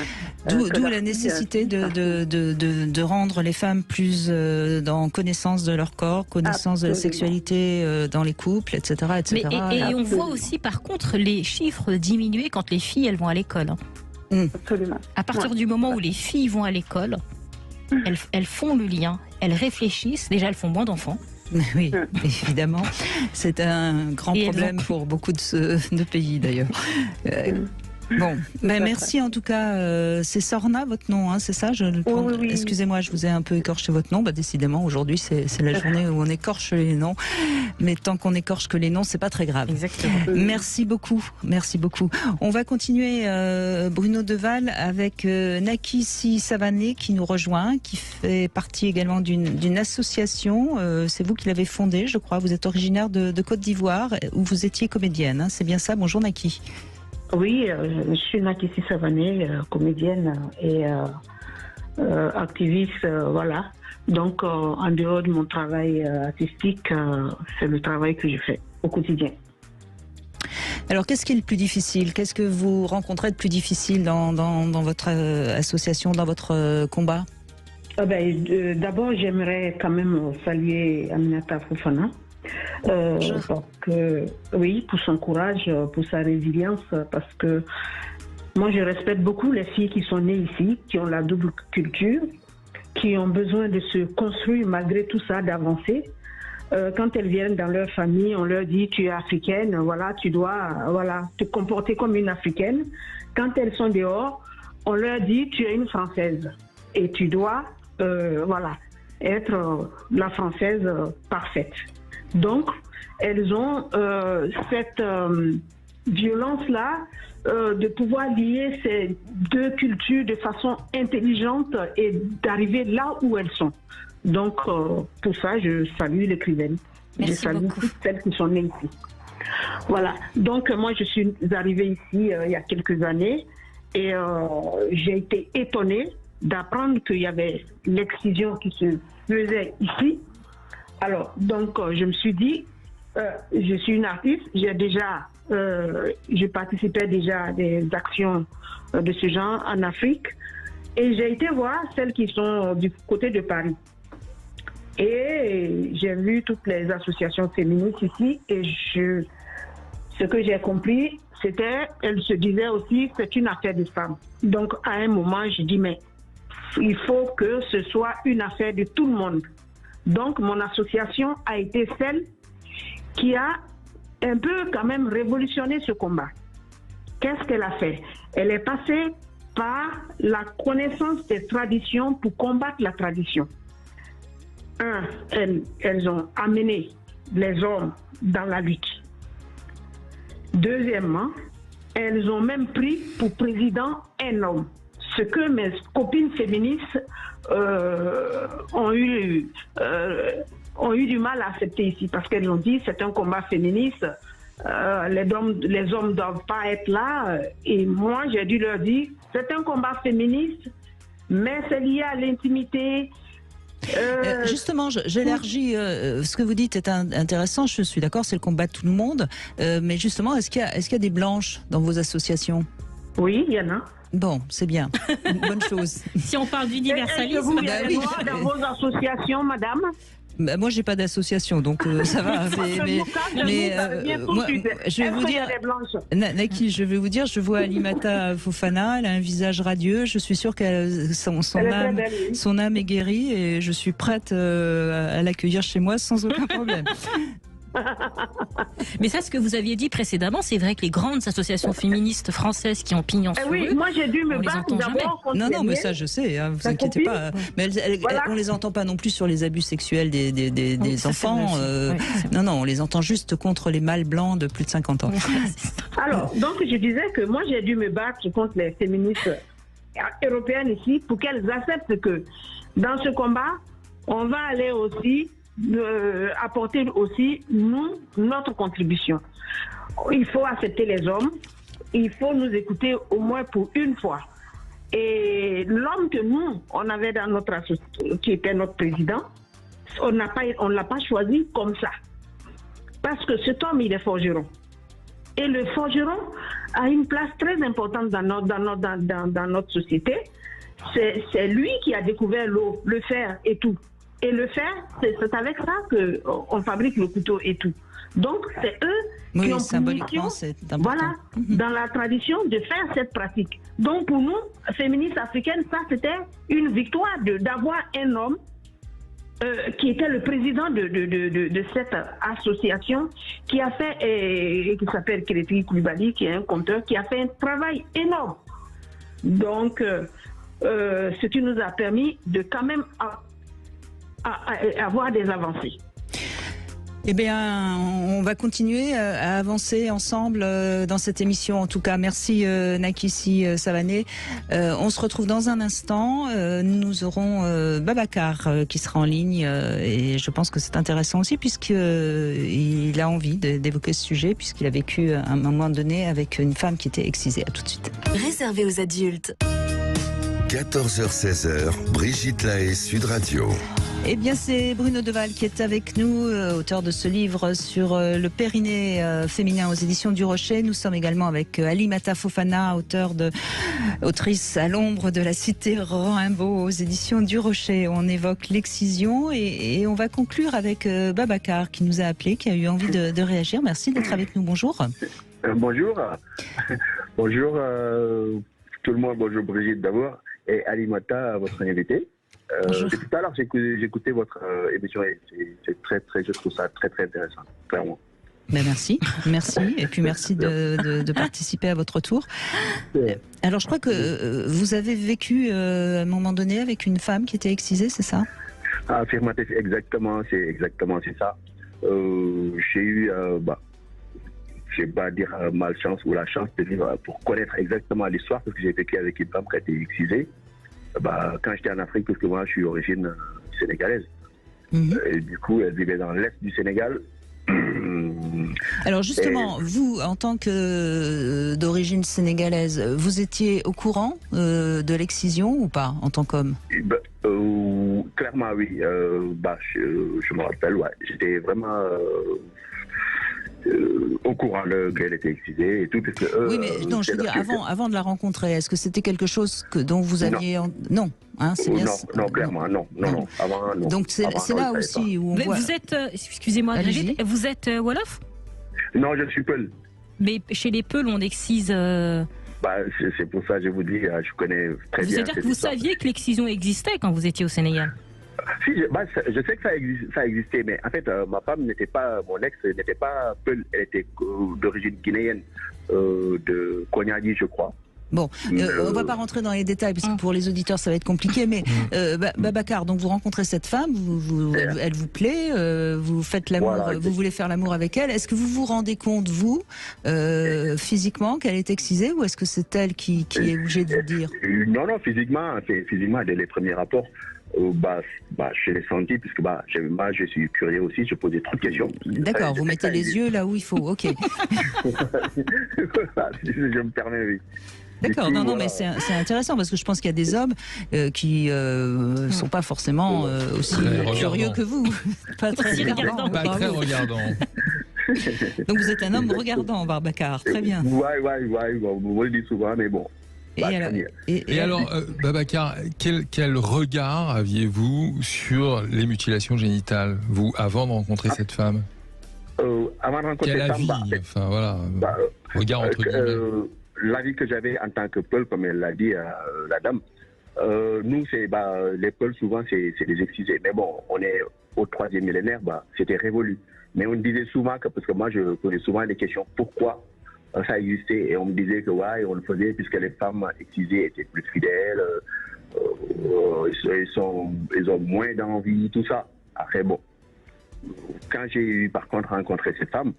D'où la nécessité de rendre les femmes plus dans connaissance de leur corps, connaissance de la sexualité dans les couples, etc. etc. Et on voit aussi, par contre, les chiffres diminuer quand les filles, elles vont à l'école. Absolument. À partir du moment où les filles vont à l'école, elles font le lien, elles réfléchissent, déjà elles font moins d'enfants. Oui, évidemment. C'est un grand problème pour beaucoup de pays d'ailleurs. Bon, merci en tout cas. C'est Sorna votre nom, c'est ça? Oui. Excusez-moi, je vous ai un peu écorché votre nom. Décidément, aujourd'hui, c'est la journée où on écorche les noms. Mais tant qu'on écorche que les noms, c'est pas très grave. Exactement. Merci beaucoup. On va continuer, Bruno Deval, avec Nakissi Savané qui nous rejoint, qui fait partie également d'une association. C'est vous qui l'avez fondée, je crois. Vous êtes originaire de Côte d'Ivoire, où vous étiez comédienne. C'est bien ça? Bonjour Naki. Oui, je suis Nakissi Savané, comédienne et activiste, voilà. Donc, en dehors de mon travail artistique, c'est le travail que je fais au quotidien. Alors, qu'est-ce qui est le plus difficile? Qu'est-ce que vous rencontrez de plus difficile dans votre association, dans votre combat? D'abord, j'aimerais quand même saluer Aminata Fofana. Pour son courage, pour sa résilience, parce que moi je respecte beaucoup les filles qui sont nées ici, qui ont la double culture, qui ont besoin de se construire malgré tout ça, d'avancer. Quand elles viennent dans leur famille, on leur dit tu es africaine, voilà, tu dois te comporter comme une africaine. Quand elles sont dehors, on leur dit tu es une française et tu dois être la française parfaite. Donc, elles ont cette violence-là de pouvoir lier ces deux cultures de façon intelligente et d'arriver là où elles sont. Donc, pour ça, je salue l'écrivaine. Je salue toutes celles qui sont nées ici. Voilà. Donc, moi, je suis arrivée ici il y a quelques années et j'ai été étonnée d'apprendre qu'il y avait l'excision qui se faisait ici. Alors, donc, je me suis dit, je suis une artiste, je participais déjà à des actions de ce genre en Afrique, et j'ai été voir celles qui sont du côté de Paris. Et j'ai vu toutes les associations féministes ici, et je ce que j'ai compris, elle se disait aussi, c'est une affaire des femmes. Donc, à un moment, j'ai dit, mais il faut que ce soit une affaire de tout le monde. Donc, mon association a été celle qui a un peu quand même révolutionné ce combat. Qu'est-ce qu'elle a fait? Elle est passée par la connaissance des traditions pour combattre la tradition. Elles ont amené les hommes dans la lutte. Deuxièmement, elles ont même pris pour président un homme. Ce que mes copines féministes ont eu du mal à accepter ici, parce qu'elles ont dit c'est un combat féministe, les hommes ne doivent pas être là. Et moi, j'ai dû leur dire, c'est un combat féministe, mais c'est lié à l'intimité. Justement, j'élargis ce que vous dites est intéressant, je suis d'accord, c'est le combat de tout le monde, mais justement, est-ce qu'il y a des blanches dans vos associations? Oui, il y en a. Bon, c'est bien, une bonne chose. Si on parle d'universalisme, vous avez dans vos associations, madame? Bah, moi, j'ai pas d'association, donc ça va. Mais moi, je vais vous dire, Naki, je vais vous dire, je vois Alimata Fofana, elle a un visage radieux. Je suis sûre que son âme est guérie et je suis prête à l'accueillir chez moi sans aucun problème. Mais ça, ce que vous aviez dit précédemment, c'est vrai que les grandes associations féministes françaises qui ont pignon sur rue, moi j'ai dû me battre d'abord contre Non, mais ça je sais, hein, vous inquiétez pas. Mais on les entend pas non plus sur les abus sexuels des enfants. Non, on les entend juste contre les mâles blancs de plus de 50 ans. Alors, donc je disais que moi j'ai dû me battre contre les féministes européennes ici pour qu'elles acceptent que dans ce combat, on va aller aussi apporter aussi notre contribution. Il faut accepter les hommes, il faut nous écouter au moins pour une fois. Et l'homme que nous, on avait dans notre association, qui était notre président, on ne l'a pas choisi comme ça. Parce que cet homme, il est forgeron. Et le forgeron a une place très importante dans notre société. C'est lui qui a découvert l'eau, le fer et tout. Et le fer, c'est avec ça qu'on fabrique le couteau et tout. Donc, c'est eux qui ont symboliquement, c'est important. Voilà, dans la tradition de faire cette pratique. Donc, pour nous, féministes africaines, ça, c'était une victoire d'avoir un homme qui était le président de cette association, qui a fait, qui s'appelle Kéréti Koulibaly, qui est un conteur, qui a fait un travail énorme. Donc, ce qui nous a permis de quand même avoir des avancées. Eh bien, on va continuer à avancer ensemble dans cette émission. En tout cas, merci Nakissi Savané. On se retrouve dans un instant. Nous aurons Babacar qui sera en ligne et je pense que c'est intéressant aussi puisqu'il a envie d'évoquer ce sujet puisqu'il a vécu à un moment donné avec une femme qui était excisée. À tout de suite. Réservé aux adultes. 14h-16h, Brigitte Lahaie, Sud Radio. Eh bien, c'est Bruno Deval qui est avec nous, auteur de ce livre sur le périnée féminin aux éditions du Rocher. Nous sommes également avec Alimata Fofana, autrice à l'ombre de la cité Rimbaud aux éditions du Rocher. On évoque l'excision et on va conclure avec Babacar qui nous a appelé, qui a eu envie de réagir. Merci d'être avec nous. Bonjour. Bonjour. Bonjour tout le monde. Bonjour Brigitte d'abord et Alimata, votre invité. Depuis tout à l'heure, j'ai écouté votre émission et je trouve ça très très intéressant, clairement. Ben merci, et puis merci de participer à votre tour. Alors je crois que vous avez vécu à un moment donné avec une femme qui était excisée, c'est ça? Affirmatif, exactement, c'est ça. J'ai eu, je vais pas dire malchance ou la chance de vivre pour connaître exactement l'histoire parce que j'ai vécu avec une femme qui a été excisée. Quand j'étais en Afrique, parce que moi je suis d'origine sénégalaise. Et du coup, elle vivait dans l'est du Sénégal. Alors justement, vous, en tant que d'origine sénégalaise, vous étiez au courant de l'excision ou pas, en tant qu'homme? Clairement, oui. Je me rappelle, ouais. J'étais vraiment au courant qu'elle était excisée et tout. Parce que, oui, mais non, je veux dire, avant de la rencontrer, est-ce que c'était quelque chose dont vous aviez... Non. Hein, c'est bien... non, clairement, non. Avant, non. Donc c'est là aussi où on voit... Vous êtes, excusez-moi, Brigitte, vous êtes Wolof? Non, je suis Peul. Mais chez les Peuls, on excise... c'est pour ça que je vous dis, je connais très bien. C'est-à-dire que vous saviez que l'excision existait quand vous étiez au Sénégal? Si, je sais que ça existait, mais en fait, ma femme n'était pas, mon ex n'était pas Peul, elle était d'origine guinéenne, de Konyadi, je crois. Bon, on ne va pas rentrer dans les détails parce que pour les auditeurs ça va être compliqué, mais Babacar, donc vous rencontrez cette femme, elle vous plaît, vous faites l'amour, voilà, vous voulez faire l'amour avec elle. Est-ce que vous vous rendez compte, vous, physiquement, qu'elle est excisée, ou est-ce que c'est elle qui est obligée de vous dire? Non, physiquement, dès les premiers rapports, je l'ai senti, puisque je suis curieux aussi, je pose des trop de questions. D'accord, vous mettez les yeux là où il faut, ok. Si je me permets, oui. D'accord, non, mais c'est intéressant parce que je pense qu'il y a des hommes qui sont pas forcément aussi curieux que vous. Pas très regardant. Pas très regardant. Donc vous êtes un homme regardant, Babacar, très bien. Ouais, on le dit souvent, mais bon. Et alors, Babacar, quel regard aviez-vous sur les mutilations génitales, vous, avant de rencontrer cette femme? Avant de rencontrer cette femme, enfin voilà, regard entre guillemets. L'avis que j'avais en tant que Peul, comme elle l'a dit, la dame, nous, les Peuls, souvent, c'est des excisés. Mais bon, on est au 3e millénaire, c'était révolu. Mais on disait souvent, parce que moi, je posais souvent des questions, pourquoi ça existait? Et on me disait que, on le faisait puisque les femmes excisées étaient plus fidèles, ils ont moins d'envie, tout ça. Après, bon, quand j'ai eu, par contre, rencontré cette femme,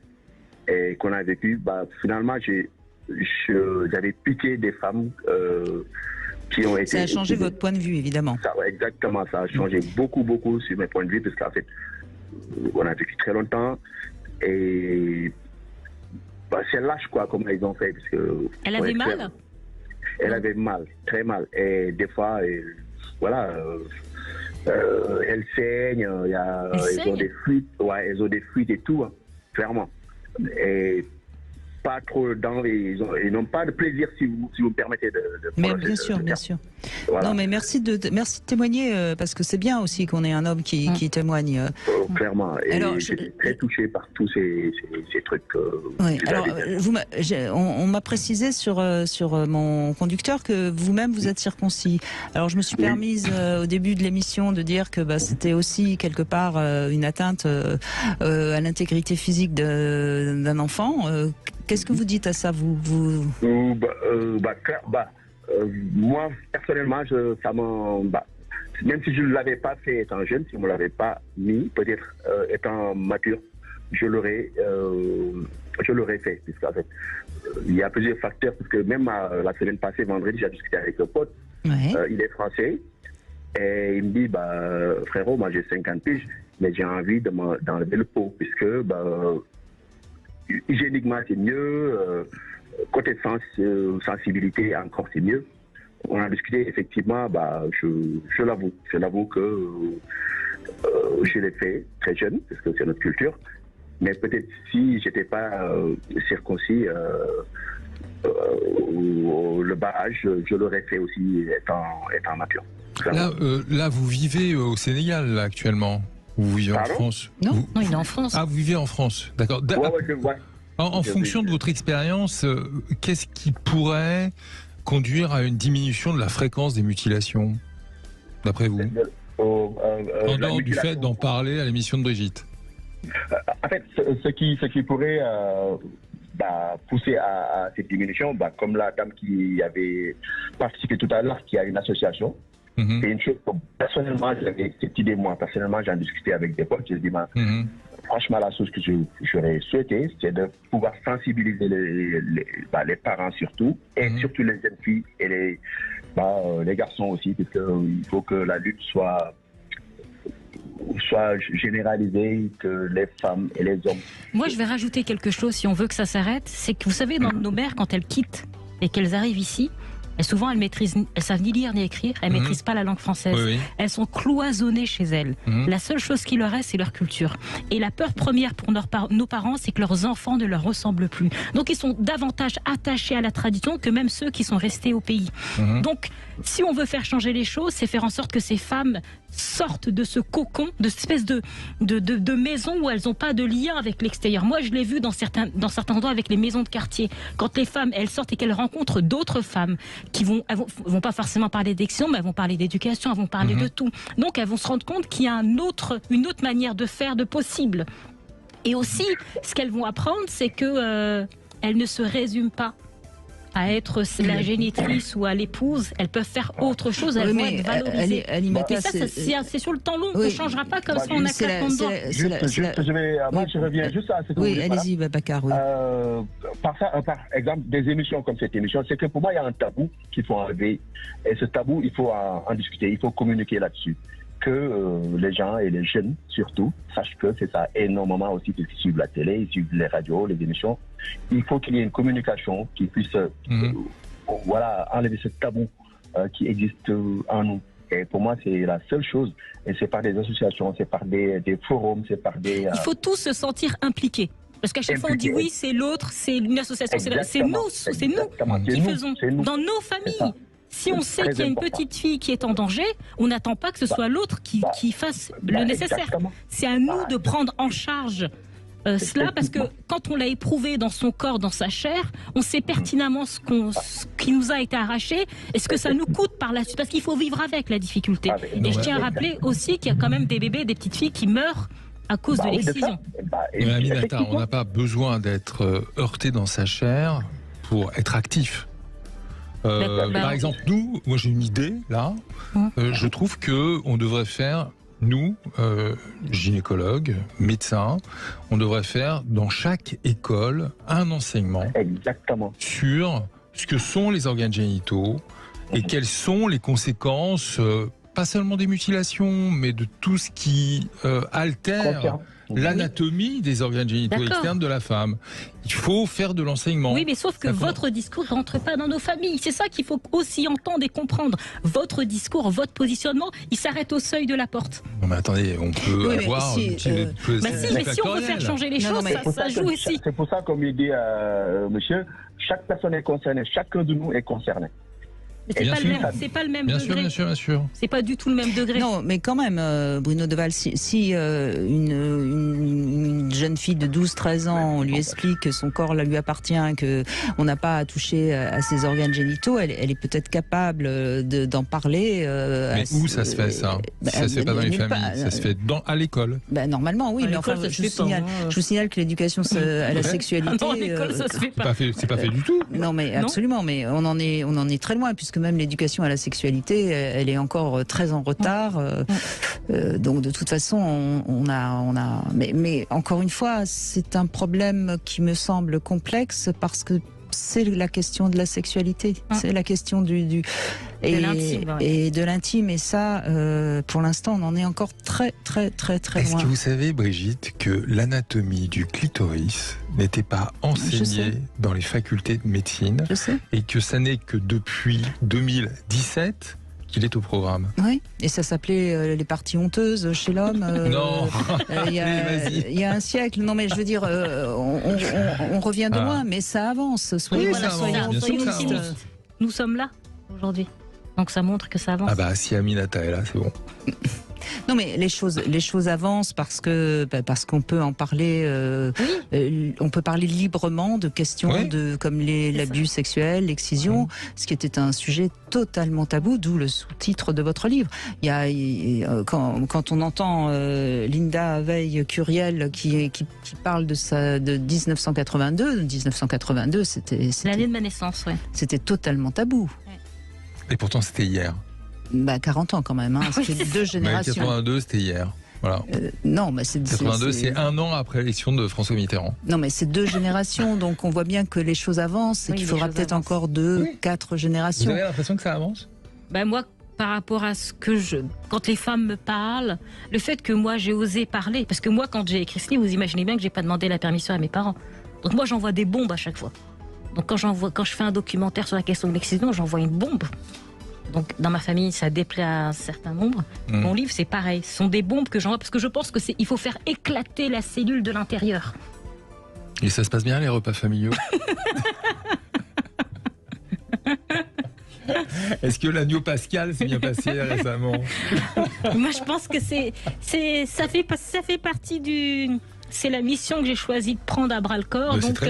et qu'on a vécu, finalement, j'avais piqué des femmes qui ont été... Ça a changé votre point de vue, évidemment. Exactement, ça a changé beaucoup sur mes points de vue, parce qu'en fait, on a vécu très longtemps, et c'est lâche, quoi, comment ils ont fait. Parce que, elle avait mal? Elle avait mal, très mal. Et des fois, elle saigne, elles ont des fuites, elles ont des fuites et tout, clairement. Et pas trop d'envie, ils n'ont pas de plaisir, si vous me permettez de mais bien sûr. Voilà. Non, mais merci de témoigner, parce que c'est bien aussi qu'on ait un homme qui témoigne. Clairement, et j'étais très touché par tous ces trucs. Alors, on m'a précisé sur mon conducteur que vous-même vous êtes circoncis. Alors, je me suis permise au début de l'émission de dire que c'était aussi quelque part une atteinte à l'intégrité physique d'un enfant. Qu'est-ce que vous dites à ça, vous moi, personnellement, même si je ne l'avais pas fait étant jeune, si on ne me l'avait pas mis, peut-être étant mature, je l'aurais fait. Puisqu'en fait, il y a plusieurs facteurs, parce que même la semaine passée, vendredi, j'ai discuté avec un pote, il est français, et il me dit, frérot, moi j'ai 50 piges, mais j'ai envie d'enlever le pot, puisque hygiéniquement c'est mieux, côté sensibilité encore c'est mieux. On a discuté, effectivement, je l'avoue que je l'ai fait très jeune, parce que c'est notre culture, mais peut-être si j'étais pas circoncis le bas âge, je l'aurais fait aussi étant mature. Là, vous vivez au Sénégal là, actuellement? Vous vivez en France? Non, il est en France. Ah, vous vivez en France, d'accord. En fonction de votre expérience, qu'est-ce qui pourrait conduire à une diminution de la fréquence des mutilations, d'après vous? En dehors du fait d'en parler à l'émission de Brigitte. En fait, ce qui pourrait pousser à cette diminution, comme la dame qui avait participé tout à l'heure, qui a une association, c'est une chose que personnellement, j'avais cette idée, moi, personnellement, j'en discutais avec des potes, je dis, franchement, la chose que j'aurais souhaité, c'est de pouvoir sensibiliser les parents surtout, et surtout les jeunes filles et les garçons aussi, parce qu'il faut que la lutte soit généralisée, que les femmes et les hommes... Moi, je vais rajouter quelque chose, si on veut que ça s'arrête, c'est que vous savez, nos mères, quand elles quittent et qu'elles arrivent ici, et souvent, elles savent ni lire ni écrire, elles maîtrisent pas la langue française. Oui. Elles sont cloisonnées chez elles. La seule chose qui leur reste, c'est leur culture. Et la peur première pour nos parents, c'est que leurs enfants ne leur ressemblent plus. Donc, ils sont davantage attachés à la tradition que même ceux qui sont restés au pays. Donc, si on veut faire changer les choses, c'est faire en sorte que ces femmes sortent de ce cocon, de cette espèce de maison où elles n'ont pas de lien avec l'extérieur. Moi, je l'ai vu dans certains endroits avec les maisons de quartier. Quand les femmes, elles sortent et qu'elles rencontrent d'autres femmes qui elles vont pas forcément parler d'élection, mais elles vont parler d'éducation, elles vont parler de tout. Donc, elles vont se rendre compte qu'il y a une autre manière de faire, de possible. Et aussi, ce qu'elles vont apprendre, c'est que elles ne se résument pas à être la génitrice ou à l'épouse, elles peuvent faire autre chose, elles vont être valorisées. Et ça, c'est sur le temps long, on ne changera pas comme ça, on a claqué dedans. Je reviens juste à ce que Oui, allez-y, Babacar. Oui. Par exemple, des émissions comme cette émission, c'est que pour moi, il y a un tabou qu'il faut enlever. Et ce tabou, il faut en discuter, il faut communiquer là-dessus. Que les gens et les jeunes, surtout, sachent que c'est ça énormément aussi, parce qu'ils suivent la télé, ils suivent les radios, les émissions. Il faut qu'il y ait une communication qui puisse enlever ce tabou qui existe en nous. Et pour moi, c'est la seule chose. Et c'est par des associations, c'est par des forums, c'est par des... Il faut tous se sentir impliqués. Parce qu'à chaque fois, on dit oui, c'est l'autre, c'est une association, c'est nous qui faisons dans nos familles. Si on sait qu'il y a une petite fille qui est en danger, on n'attend pas que ce soit l'autre qui fasse le nécessaire. C'est à nous de prendre en charge cela, parce que quand on l'a éprouvé dans son corps, dans sa chair, on sait pertinemment ce qui nous a été arraché et ce que ça nous coûte par la suite, parce qu'il faut vivre avec la difficulté. Et je tiens à rappeler aussi qu'il y a quand même des bébés, des petites filles qui meurent à cause de l'excision. Aminata, on n'a pas besoin d'être heurté dans sa chair pour être actif. Par exemple, moi j'ai une idée là. Je trouve que on devrait faire, nous, gynécologues, médecins, on devrait faire dans chaque école un enseignement sur ce que sont les organes génitaux et quelles sont les conséquences, pas seulement des mutilations, mais de tout ce qui altère l'anatomie des organes génitaux externes de la femme. Il faut faire de l'enseignement. Oui, mais sauf que votre discours ne rentre pas dans nos familles. C'est ça qu'il faut aussi entendre et comprendre. Votre discours, votre positionnement, il s'arrête au seuil de la porte. Non mais attendez, on peut avoir... mais si on veut faire changer les choses, ça joue aussi. C'est pour ça, comme il dit monsieur, chaque personne est concernée, chacun de nous est concerné. C'est pas le même degré. Bien sûr. C'est pas du tout le même degré. Non, mais quand même, Bruno Deval, si une jeune fille de 12-13 ans, on lui explique que son corps lui appartient, qu'on n'a pas à toucher à ses organes génitaux, elle est peut-être capable d'en parler. Mais où ça se fait ça ça se fait pas dans les familles, ça se fait à l'école. Normalement, oui, mais enfin, je vous signale que l'éducation à la sexualité... Non, à l'école, ça se fait pas. C'est pas fait du tout. Non, mais absolument, mais on en est très loin, puisque même l'éducation à la sexualité, elle est encore très en retard. Donc de toute façon, on a. Mais encore une fois, c'est un problème qui me semble complexe parce que c'est la question de la sexualité, c'est la question de l'intime. Et ça, pour l'instant, on en est encore très loin. Est-ce que vous savez, Brigitte, que l'anatomie du clitoris n'était pas enseignée dans les facultés de médecine et que ça n'est que depuis 2017 qu'il est au programme? Oui, et ça s'appelait les parties honteuses chez l'homme. Non, il y a un siècle. Non, mais je veux dire, on revient de loin, mais ça avance. Soyons optimistes. Nous sommes là aujourd'hui, donc ça montre que ça avance. Ah bah si Aminata est là, c'est bon. Non, mais les choses avancent parce qu'on peut en parler. On peut parler librement de questions comme l'abus sexuel, l'excision, ce qui était un sujet totalement tabou, d'où le sous-titre de votre livre. Quand on entend Linda Veil-Curiel qui parle de 1982, c'était l'année de ma naissance, c'était totalement tabou. Et pourtant, c'était hier. 40 ans quand même, c'était 2 générations. 82, c'était hier. Voilà. Non, mais 82, c'est 1 an après l'élection de François Mitterrand. Non, mais c'est 2 générations, donc on voit bien que les choses avancent et qu'il faudra peut-être encore 2-4 générations. Vous avez l'impression que ça avance ? Moi, par rapport à ce que quand les femmes me parlent, le fait que moi j'ai osé parler, parce que moi quand j'ai écrit ce livre, vous imaginez bien que j'ai pas demandé la permission à mes parents. Donc moi j'envoie des bombes à chaque fois. Donc quand je fais un documentaire sur la question de l'excision, j'envoie une bombe. Donc dans ma famille, ça déplaît à un certain nombre. Mon livre, c'est pareil. Ce sont des bombes que j'envoie parce que je pense qu'il faut faire éclater la cellule de l'intérieur. Et ça se passe bien les repas familiaux? Est-ce que l'agneau pascal s'est bien passé récemment? Moi, je pense que ça fait partie du... C'est la mission que j'ai choisi de prendre à bras-le-corps. Donc,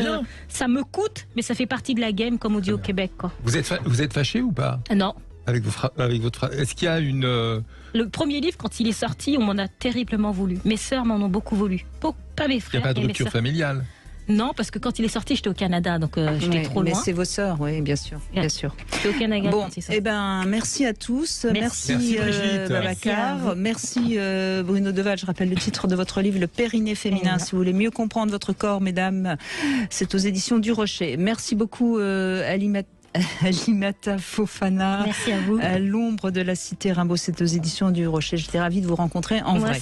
ça me coûte, mais ça fait partie de la game, comme on dit au Québec. Quoi. Vous êtes fâché ou pas? Non. Avec votre frère. Est-ce qu'il y a une... Le premier livre, quand il est sorti, on m'en a terriblement voulu. Mes sœurs m'en ont beaucoup voulu. Pas mes frères. Il n'y a pas de rupture familiale? Non, parce que quand il est sorti, j'étais au Canada, donc j'étais trop loin. Mais c'est vos sœurs, oui, bien sûr. J'étais au Canada. Bon, merci à tous. Merci Babacar. Merci Bruno Deval. Je rappelle le titre de votre livre, Le Périnée féminin. Si vous voulez mieux comprendre votre corps, mesdames, c'est aux éditions du Rocher. Merci beaucoup Alimata Fofana. Merci à vous. À l'ombre de la cité Rimbaud, c'est aux éditions du Rocher. J'étais ravie de vous rencontrer en vrai.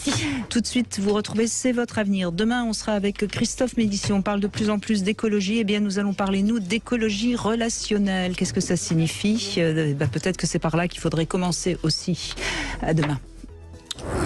Tout de suite, vous retrouvez C'est votre avenir. Demain, on sera avec Christophe Médici. On parle de plus en plus d'écologie. Eh bien, nous allons parler, nous, d'écologie relationnelle. Qu'est-ce que ça signifie? Peut-être que c'est par là qu'il faudrait commencer aussi. À demain.